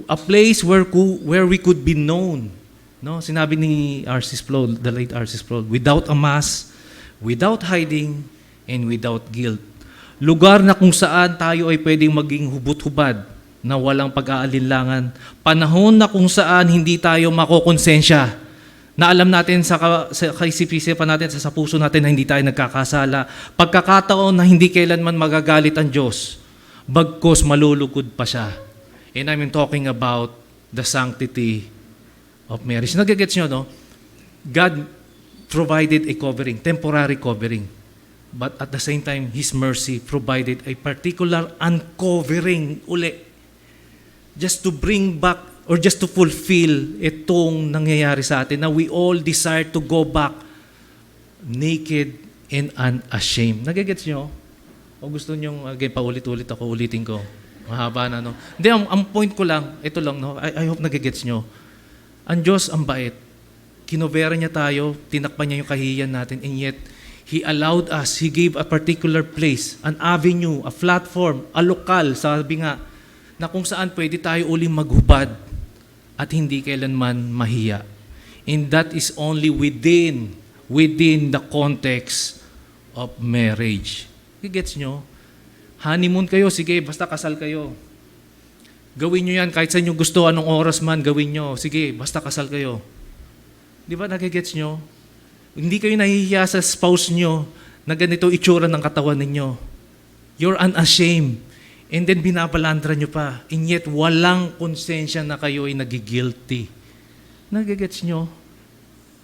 Speaker 1: A place where we could be known. No? Sinabi ni R.C. Sproul, the late R.C. Sproul, without a mask, without hiding, and without guilt. Lugar na kung saan tayo ay pwedeng maging hubot-hubad na walang pag-aalinlangan. Panahon na kung saan hindi tayo makokonsensya, na alam natin sa kaisip-isipan natin, sa puso natin na hindi tayo nagkakasala. Pagkakataon na hindi kailanman magagalit ang Diyos, bagkos malulugod pa siya. And I'm talking about the sanctity of marriage. Nagigets nyo, no? God provided a covering, temporary covering. But at the same time, His mercy provided a particular uncovering uli. Just to bring back or just to fulfill itong nangyayari sa atin na we all desire to go back naked and unashamed. Nagigets nyo? O gusto nyo, again, paulit-ulit ako, ulitin ko. Mahaba na, no? Hindi, ang point ko lang, ito lang, no? I hope nagigets nyo. Ang Diyos, ang bait. Kinovera niya tayo, tinakpan niya yung kahihiyan natin, and yet, He allowed us, He gave a particular place, an avenue, a platform, a lokal, sabi nga, na kung saan pwede tayo uling maghubad at hindi kailanman mahiya. And that is only within the context of marriage. Gets nyo? Honeymoon kayo, sige, basta kasal kayo. Gawin nyo yan, kahit sa inyo gusto, anong oras man, gawin nyo. Sige, basta kasal kayo. Di ba nagigets nyo? Hindi kayo nahihiya sa spouse nyo na ganito itsura ng katawan ninyo. You're unashamed. And then binabalandra nyo pa. And yet, walang konsensya na kayo ay nagigilty. Nagigets nyo?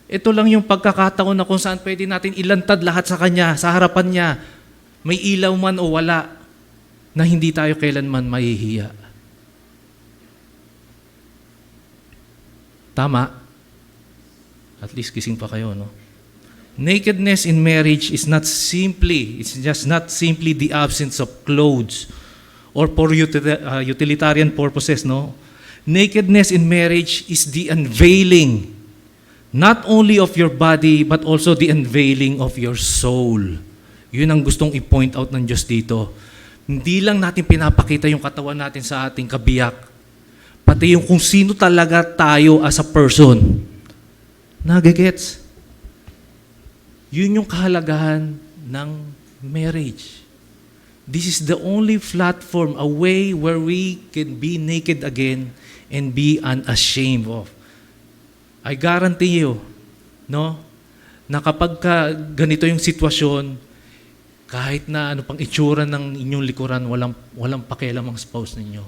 Speaker 1: Ito lang yung pagkakataon na kung saan pwede natin ilantad lahat sa Kanya, sa harapan Niya. May ilaw man o wala, na hindi tayo kailanman mahihiya. Tama? At least gising pa kayo, no? Nakedness in marriage is just not simply the absence of clothes or for utilitarian purposes, no? Nakedness in marriage is the unveiling, not only of your body, but also the unveiling of your soul. Yun ang gustong i-point out ng Diyos dito. Hindi lang natin pinapakita yung katawan natin sa ating kabiyak, pati yung kung sino talaga tayo as a person. Nagigets? Yun yung kahalagahan ng marriage. This is the only platform, a way where we can be naked again and be unashamed of. I guarantee you, no, na kapag ganito yung sitwasyon, kahit na ano pang itsura ng inyong likuran, walang pakialam ang spouse ninyo.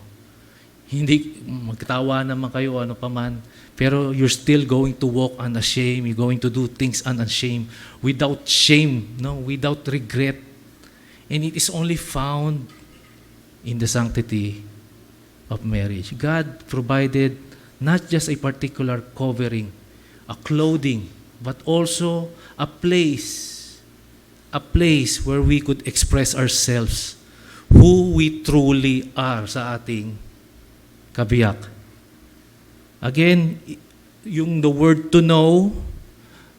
Speaker 1: Hindi, magkatawa naman kayo, ano pa man, pero you're still going to walk unashamed, you're going to do things unashamed, without shame, no, without regret. And it is only found in the sanctity of marriage. God provided not just a particular covering, a clothing, but also a place where we could express ourselves, who we truly are sa ating kabiyak. Again, the word to know,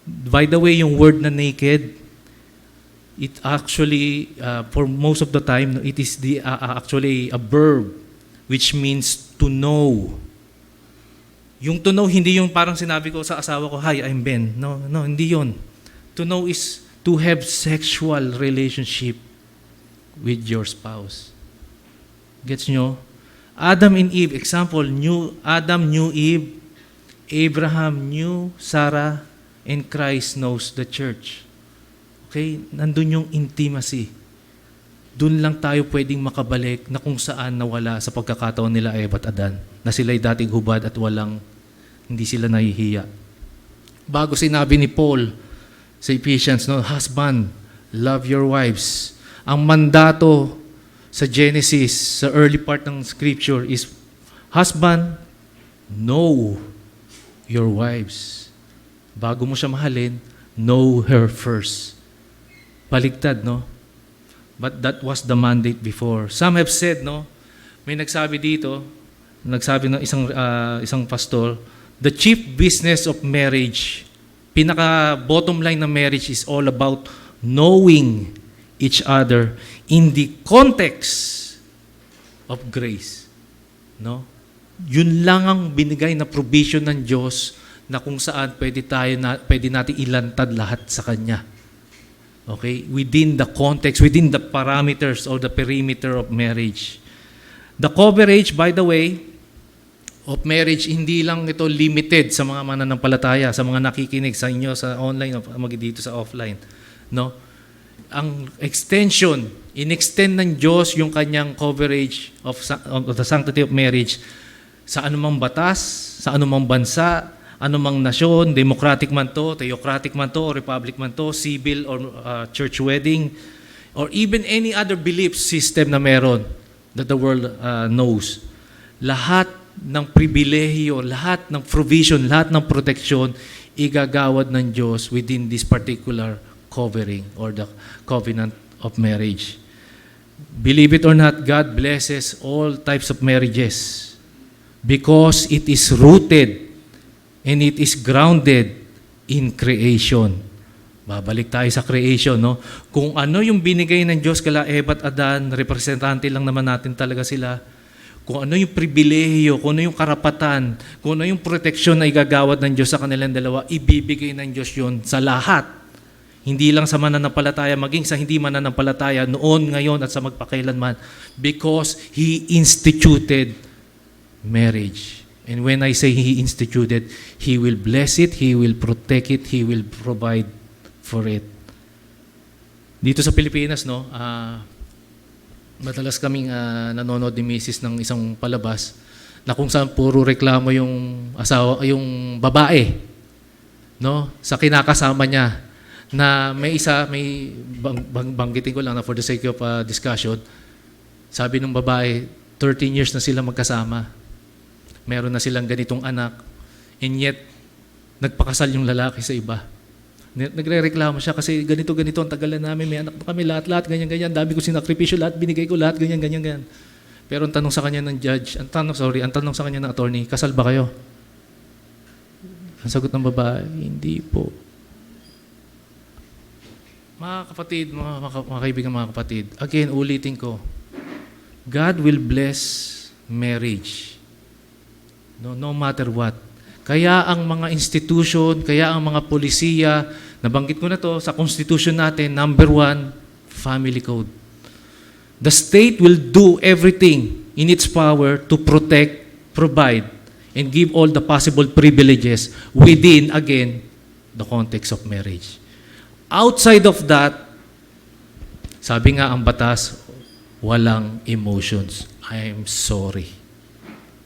Speaker 1: by the way, yung word na naked, it actually, for most of the time, it is actually a verb which means to know. Yung to know, hindi yung parang sinabi ko sa asawa ko, "Hi, I'm Ben." No, hindi yun. To know is to have sexual relationship with your spouse. Gets nyo? Adam and Eve, example, Adam knew Eve, Abraham knew Sarah, and Christ knows the church. Okay? Nandun yung intimacy. Doon lang tayo pwedeng makabalik na kung saan nawala sa pagkakataon nila Eva at Adan, na sila'y dating hubad at hindi sila nahihiya. Bago sinabi ni Paul sa Ephesians, no, husband, love your wives. Ang mandato sa Genesis, sa early part ng scripture is, husband, know your wives. Bago mo siya mahalin, know her first. Baligtad, no? But that was the mandate before. Some have said, no? May nagsabi ng isang pastor, the chief business of marriage, pinaka bottom line ng marriage is all about knowing each other in the context of grace. No? Yun lang ang binigay na provision ng Diyos na kung saan pwede natin ilantad lahat sa Kanya. Okay? Within the context, within the parameters or the perimeter of marriage. The coverage, by the way, of marriage, hindi lang ito limited sa mga mananampalataya, sa mga nakikinig sa inyo sa online o dito sa offline. No? Ang extension, in-extend ng Diyos yung kanyang coverage of the sanctity of marriage sa anumang batas, sa anumang bansa, anumang nasyon, democratic man to, theocratic man to, republic man to, civil or church wedding, or even any other belief system na meron that the world knows. Lahat ng pribilehiyo, lahat ng provision, lahat ng protection, igagawad ng Diyos within this particular covering or the covenant of marriage. Believe it or not, God blesses all types of marriages because it is rooted and it is grounded in creation. Babalik tayo sa creation, no? Kung ano yung binigay ng Diyos kala Eva at Adan, representante lang naman natin talaga sila. Kung ano yung pribilehiyo, kung ano yung karapatan, kung ano yung proteksyon na igagawad ng Diyos sa kanilang dalawa, ibibigay ng Diyos yun sa lahat. Hindi lang sa mananampalataya, maging sa hindi mananampalataya, noon, ngayon, at sa magpakailanman. Because He instituted marriage. And when I say He instituted, He will bless it, He will protect it, He will provide for it. Dito sa Pilipinas, no, madalas kaming nanonood ni Mrs. ng isang palabas na kung saan puro reklamo yung asawa, yung babae, no, sa kinakasama niya na may banggitin ko lang na for the sake of discussion, sabi ng babae, 13 years na sila magkasama. Meron na silang ganitong anak, and yet nagpakasal yung lalaki sa iba. Nagre-reklamo siya kasi ganito ang tagal na namin, may anak na kami, lahat, ganyan, dami ko sinakripisyo, lahat binigay ko, lahat, ganyan. Pero ang tanong sa kanya ng judge, ang tanong sa kanya ng attorney, kasal ba kayo? Ang sagot ng babae, hindi po. Mga kapatid, mga kaibigan, mga kapatid, again, ulitin ko, God will bless marriage. No matter what. Kaya ang mga institution, kaya ang mga polisiya, nabanggit ko na to sa constitution natin, number 1, family code. The state will do everything in its power to protect, provide, and give all the possible privileges within, again, the context of marriage. Outside of that, sabi nga ang batas, walang emotions. I am sorry.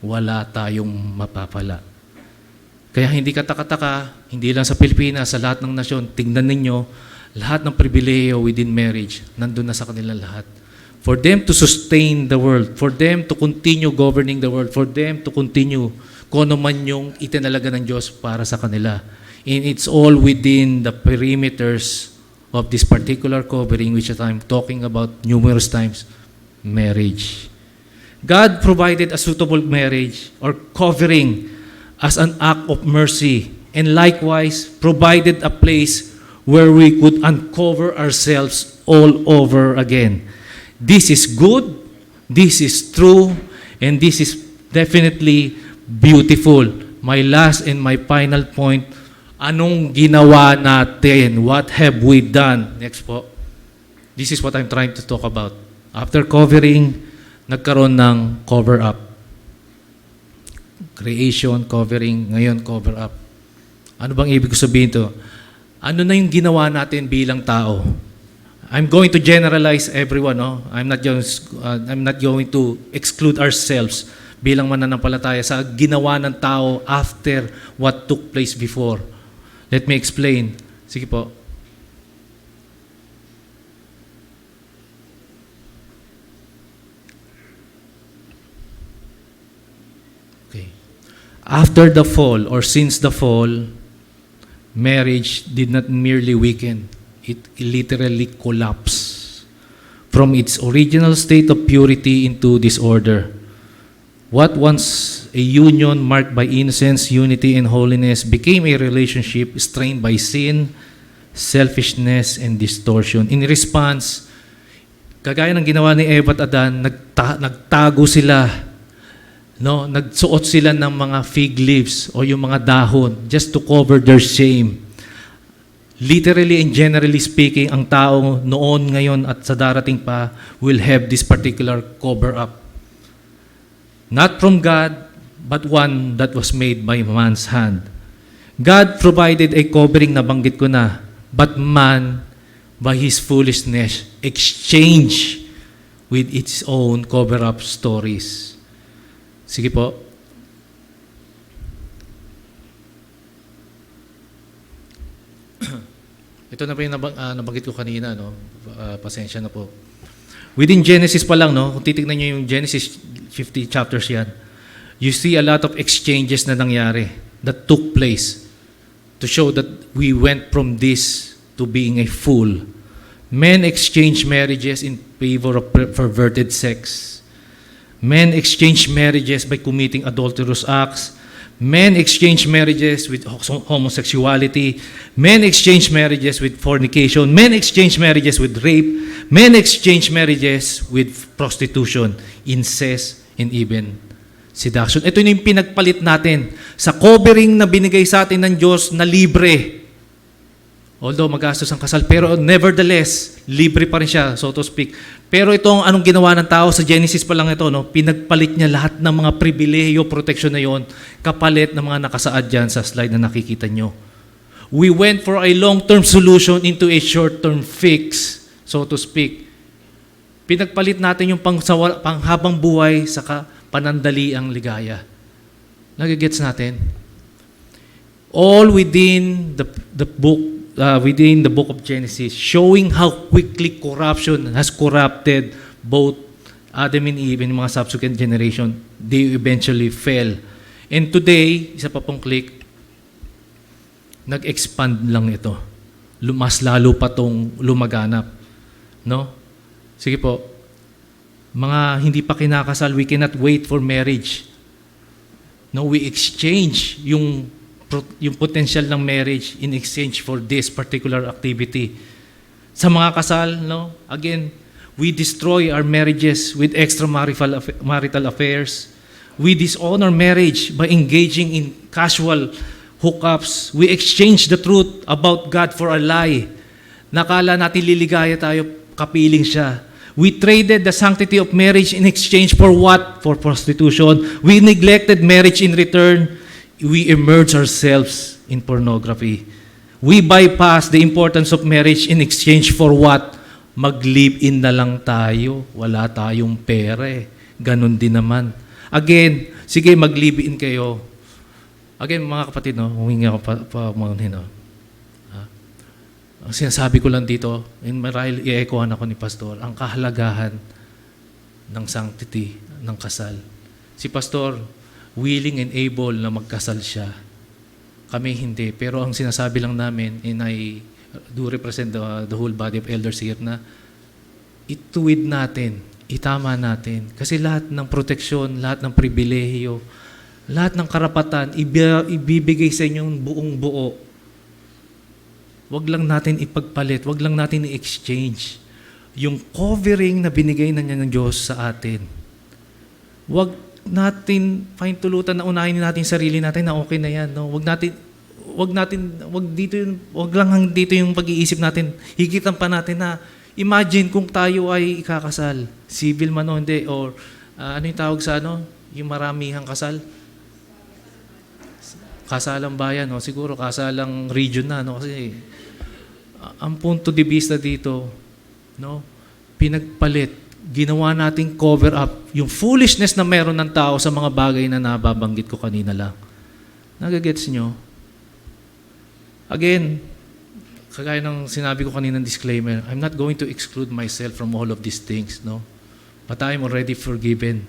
Speaker 1: Wala tayong mapapala. Kaya hindi kataka-taka, hindi lang sa Pilipinas, sa lahat ng nasyon, tingnan ninyo, lahat ng pribileyo within marriage, nandun na sa kanila lahat. For them to sustain the world, for them to continue governing the world, for them to continue kung ano man yung itinalaga ng Diyos para sa kanila. And it's all within the perimeters of this particular covering which I'm talking about numerous times, marriage. God provided a suitable marriage or covering as an act of mercy, and likewise provided a place where we could uncover ourselves all over again. This is good, this is true, and this is definitely beautiful. My last and my final point, anong ginawa natin? What have we done? Next po. This is what I'm trying to talk about. After covering, nagkaroon ng cover-up. Creation, covering, ngayon cover up. Ano bang ibig sabihin to? Ano na yung ginawa natin bilang tao? I'm going to generalize everyone, no? I'm not going to exclude ourselves bilang mananampalataya sa ginawa ng tao after what took place before. Let me explain. Sige po. After the fall, or since the fall, marriage did not merely weaken. It literally collapsed from its original state of purity into disorder. What once a union marked by innocence, unity, and holiness became a relationship strained by sin, selfishness, and distortion. In response, kagaya ng ginawa ni Eva at Adan, nagtago sila. No, nagsuot sila ng mga fig leaves o yung mga dahon just to cover their shame. Literally and generally speaking, ang tao noon, ngayon at sa darating pa will have this particular cover up. Not from God, but one that was made by man's hand. God provided a covering, nabanggit ko na, but man, by his foolishness, exchanged with its own cover-up stories. Sige po. Ito na po yung nabanggit ko kanina, no? Pasensya na po. Within Genesis pa lang, no? Kung titignan nyo yung Genesis 50 chapters yan, you see a lot of exchanges na nangyari that took place to show that we went from this to being a fool. Men exchange marriages in favor of perverted sex. Men exchange marriages by committing adulterous acts. Men exchange marriages with homosexuality. Men exchange marriages with fornication. Men exchange marriages with rape. Men exchange marriages with prostitution, incest, and even seduction. Ito yung pinagpalit natin sa covering na binigay sa atin ng Diyos na libre. Although magastos ang kasal, pero nevertheless, libre pa rin siya, so to speak. Pero itong anong ginawa ng tao sa Genesis pa lang ito, no? Pinagpalit niya lahat ng mga pribilehiyo, protection na yon, kapalit ng mga nakasaad dyan sa slide na nakikita nyo. We went for a long-term solution into a short-term fix, so to speak. Pinagpalit natin yung panghabang buhay sa panandaliang ligaya. Nagigets natin? All within the book of Genesis, showing how quickly corruption has corrupted both Adam and Eve and mga subsequent generation. They eventually fell. And today, isa pa pong click, nag-expand lang ito. Mas lalo pa tong lumaganap. No? Sige po. Mga hindi pa kinakasal, we cannot wait for marriage. No, we exchange yung potential ng marriage in exchange for this particular activity. Sa mga kasal, no? Again, we destroy our marriages with extramarital affairs. We dishonor marriage by engaging in casual hookups. We exchange the truth about God for a lie. Nakala natin liligaya tayo, kapiling siya. We traded the sanctity of marriage in exchange for what? For prostitution. We neglected marriage in return. We immerse ourselves in pornography. We bypass the importance of marriage in exchange for what? Mag-live-in na lang tayo. Wala tayong pera eh. Ganon din naman. Again, sige mag-live-in kayo. Again, mga kapatid, no, humingi ako pa no. Ang sinasabi ko lang dito, marahil i-echoan ako ni Pastor, ang kahalagahan ng sanctity ng kasal. Si Pastor, willing and able na magkasal siya. Kami hindi. Pero ang sinasabi lang namin, and I do represent the whole body of elders here, na ituwid natin, itama natin. Kasi lahat ng proteksyon, lahat ng pribilehiyo, lahat ng karapatan, ibibigay sa inyong buong buo. Wag lang natin ipagpalit, wag lang natin i-exchange yung covering na binigay na niya ng Diyos sa atin. Wag natin pahintulutan na unahin natin sarili natin na okay na yan, no? Wag lang dito yung pag-iisip natin. Higitan pa natin na imagine kung tayo ay ikakasal, civil man o hindi, or ano yung tawag sa yung maramihang kasal? Kasalang bayan, no? Siguro kasalang region na, no? Kasi ang punto de vista dito, no? Pinagpalit, ginawa nating cover up yung foolishness na meron ng tao sa mga bagay na nababanggit ko kanina lang. Nagagets nyo? Again, kagaya ng sinabi ko kanina ng disclaimer, I'm not going to exclude myself from all of these things, no? But I'm already forgiven.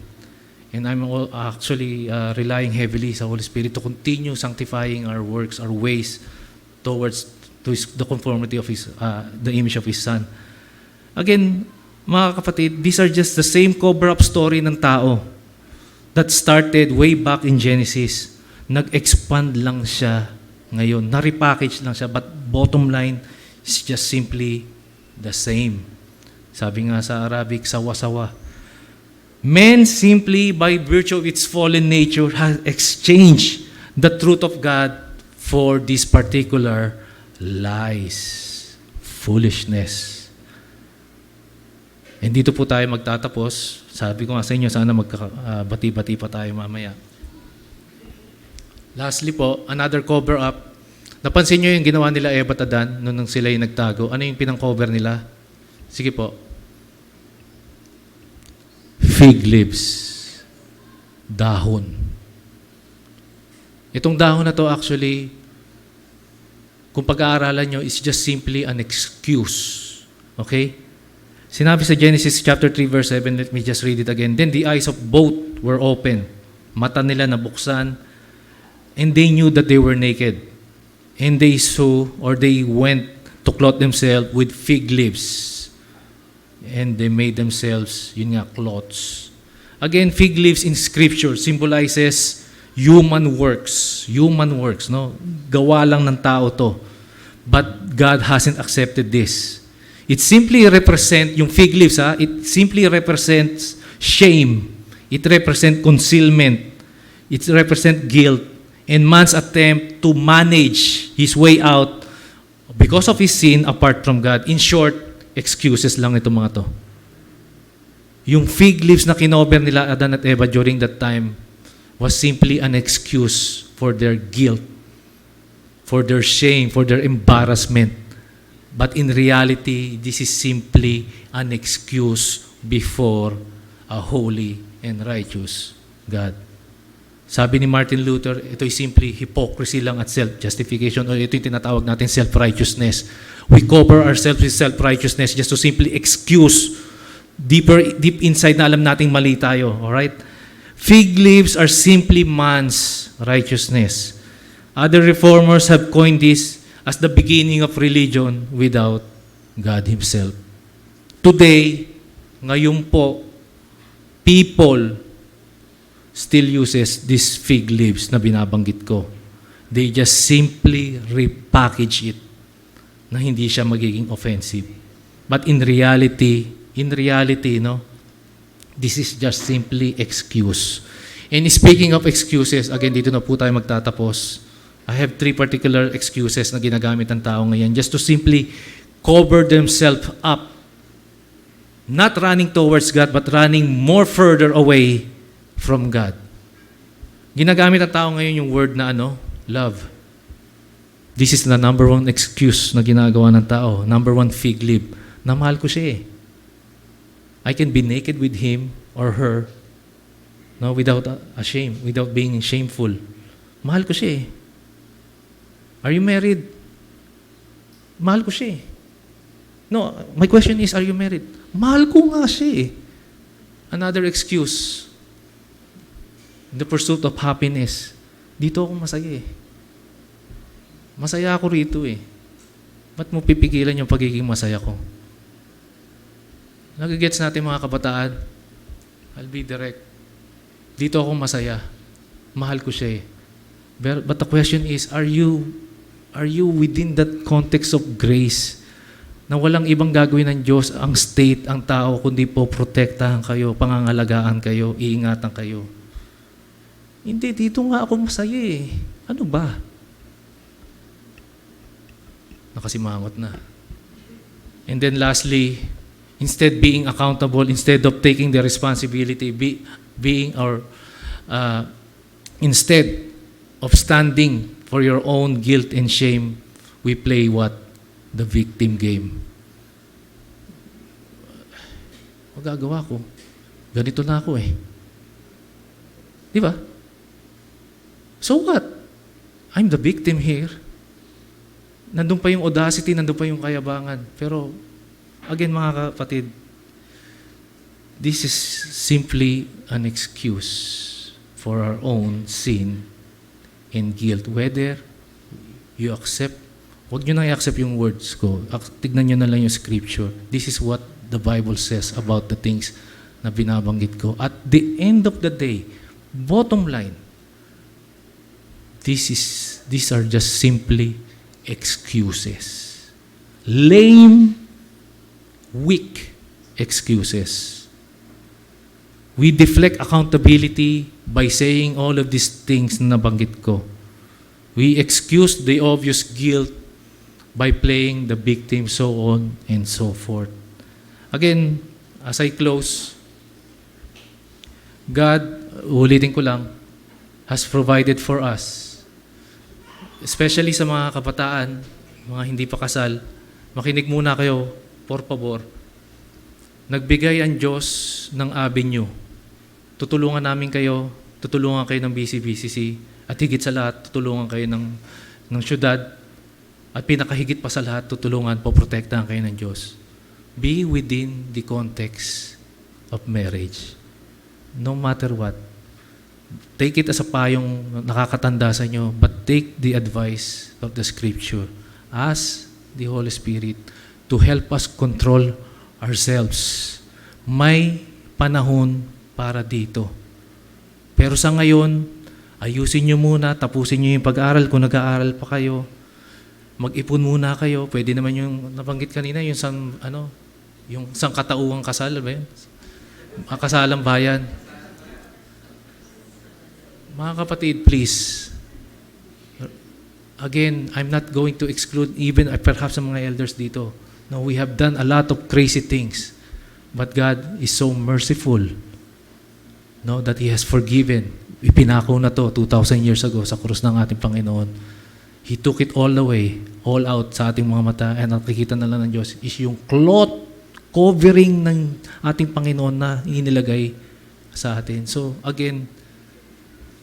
Speaker 1: And I'm actually relying heavily sa Holy Spirit to continue sanctifying our works, our ways towards the conformity of the image of His Son. Again, mga kapatid, these are just the same cover-up story ng tao that started way back in Genesis. Nag-expand lang siya ngayon. Na-repackage lang siya. But bottom line is just simply the same. Sabi nga sa Arabic, sawa-sawa. Man simply, by virtue of its fallen nature, has exchanged the truth of God for these particular lies, foolishness. And dito po tayo magtatapos. Sabi ko nga sa inyo, sana magkabati-bati pa tayo mamaya. Lastly po, another cover-up. Napansin nyo yung ginawa nila Eva at Adan nung sila yung nagtago. Ano yung pinang-cover nila? Sige po. Fig leaves. Dahon. Itong dahon na to actually, kung pag-aaralan nyo, is just simply an excuse. Okay? Sinabi sa Genesis chapter 3 verse 7, let me just read it again. Then the eyes of both were open. Mata nila nabuksan. And they knew that they were naked. And they saw, or they went to clothe themselves with fig leaves. and they made themselves, yun nga, cloths. Again, fig leaves in Scripture symbolizes human works. Human works, no? Gawa lang ng tao to. But God hasn't accepted this. It simply represents, yung fig leaves, it simply represents shame. It represents concealment. It represents guilt. And man's attempt to manage his way out because of his sin apart from God. In short, excuses lang itong mga to. Yung fig leaves na kinover nila Adan at Eva during that time was simply an excuse for their guilt, for their shame, for their embarrassment. But in reality, this is simply an excuse before a holy and righteous God. Sabi ni Martin Luther, ito ay simply hypocrisy lang at self-justification, o ito yung tinatawag natin self-righteousness. We cover ourselves with self-righteousness just to simply excuse deep inside na alam nating mali tayo. Alright? Fig leaves are simply man's righteousness. Other reformers have coined this as the beginning of religion without God Himself. Today, ngayon po, people still uses these fig leaves na binabanggit ko. They just simply repackage it na hindi siya magiging offensive. But in reality, no, this is just simply excuse. And speaking of excuses, again, dito na po tayo magtatapos. I have 3 particular excuses na ginagamit ng tao ngayon just to simply cover themselves up. Not running towards God, but running more further away from God. Ginagamit ng tao ngayon yung word na love. This is the number 1 excuse na ginagawa ng tao. Number 1 fig leaf. Na mahal ko siya eh. I can be naked with him or her, no, without shame, without being shameful. Mahal ko siya eh. Are you married? Mahal ko siya eh. No, my question is, are you married? Mahal ko nga siya eh. Another excuse. The pursuit of happiness. Dito ako masaya eh. Masaya ako rito eh. Ba't mo pipigilan yung pagiging masaya ko? Nagigets natin mga kabataan. I'll be direct. Dito ako masaya. Mahal ko siya eh. But the question is, are you within that context of grace na walang ibang gagawin ng Diyos ang state, ang tao, kundi po protektahan kayo, pangangalagaan kayo, iingatan kayo? Hindi, dito nga ako masaya eh. Ano ba? Nakasimangot na. And then lastly, instead being accountable, instead of taking the responsibility, instead of standing for your own guilt and shame, we play what? The victim game. Magagawa ko. Ganito na ako eh. Di ba? So what? I'm the victim here. Nandun pa yung audacity, nandun pa yung kayabangan. Pero, again mga kapatid, this is simply an excuse for our own sin and guilt. Whether you accept, huwag nyo nang i-accept yung words ko. Tignan nyo na lang yung scripture. This is what the Bible says about the things na binabanggit ko. At the end of the day, bottom line, these are just simply excuses. Lame, weak excuses. We deflect accountability by saying all of these things na nabanggit ko. We excuse the obvious guilt by playing the victim, so on and so forth. Again, as I close, God, ulitin ko lang, has provided for us. Especially sa mga kabataan, mga hindi pa kasal, makinig muna kayo, por favor. Nagbigay ang Diyos ng avenue. Tutulungan namin kayo, tutulungan kayo ng BCBCC, at higit sa lahat, tutulungan kayo ng syudad, at pinakahigit pa sa lahat, tutulungan, poprotektahan kayo ng Diyos. Be within the context of marriage. No matter what. Take it as a payong nakakatanda sa inyo, but take the advice of the Scripture. Ask the Holy Spirit to help us control ourselves. May panahon para dito. Pero sa ngayon, ayusin nyo muna, tapusin nyo yung pag-aaral kung nag-aaral pa kayo. Mag-ipon muna kayo. Pwede naman yung nabanggit kanina, yung sangkatauhang kasal, ba yun? Kasalang bayan. Mga kapatid, please. Again, I'm not going to exclude even perhaps sa mga elders dito. No, we have done a lot of crazy things. But God is so merciful, no, that He has forgiven. Ipinako na to 2,000 years ago sa krus ng ating Panginoon. He took it all away, all out sa ating mga mata, and nakikita na lang ng Diyos is yung cloth covering ng ating Panginoon na inilagay sa atin. So again,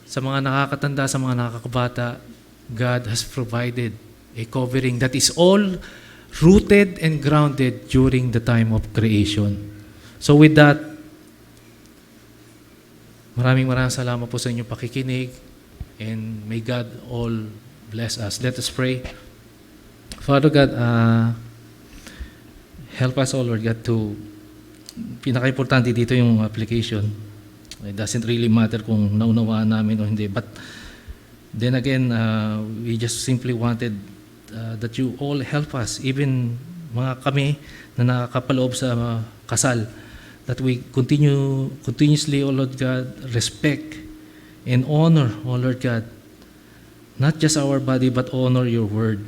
Speaker 1: sa mga nakakatanda, sa mga nakakabata, God has provided a covering that is all rooted and grounded during the time of creation. So with that, maraming salamat po sa inyong pakikinig, and may God all bless us. Let us pray. Father God, help us all, Lord God, to, pinaka-importante dito yung application. It doesn't really matter kung naunawaan namin o hindi. But then again, we just simply wanted that you all help us, even mga kami na nakakapaloob sa kasal, that we continuously, O Lord God, respect and honor, O Lord God, not just our body, but honor your word.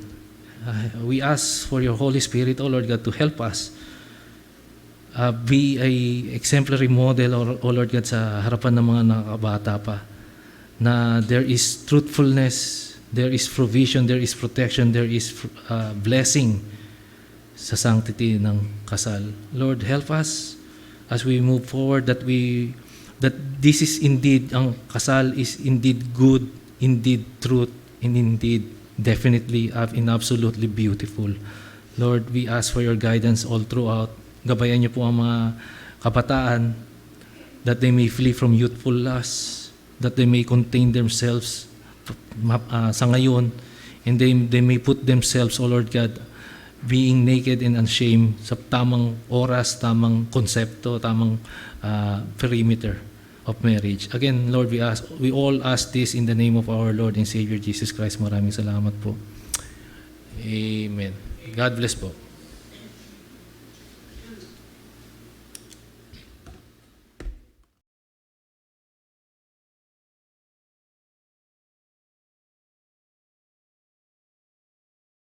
Speaker 1: We ask for your Holy Spirit, O Lord God, to help us be a exemplary model, O Lord God, sa harapan ng mga nakabata pa, na there is truthfulness, there is provision, there is protection, there is blessing sa sanctity ng kasal. Lord, help us as we move forward, that this is indeed, ang kasal is indeed good, indeed truth, and indeed definitely and absolutely beautiful. Lord, we ask for your guidance all throughout. Gabayan niyo po ang mga kabataan, that they may flee from youthful lusts, that they may contain themselves sa ngayon, and they may put themselves, O Lord God, being naked and unashamed sa tamang oras, tamang konsepto, tamang perimeter of marriage. Again, Lord, we all ask this in the name of our Lord and Savior Jesus Christ. Maraming salamat po. Amen. God bless po.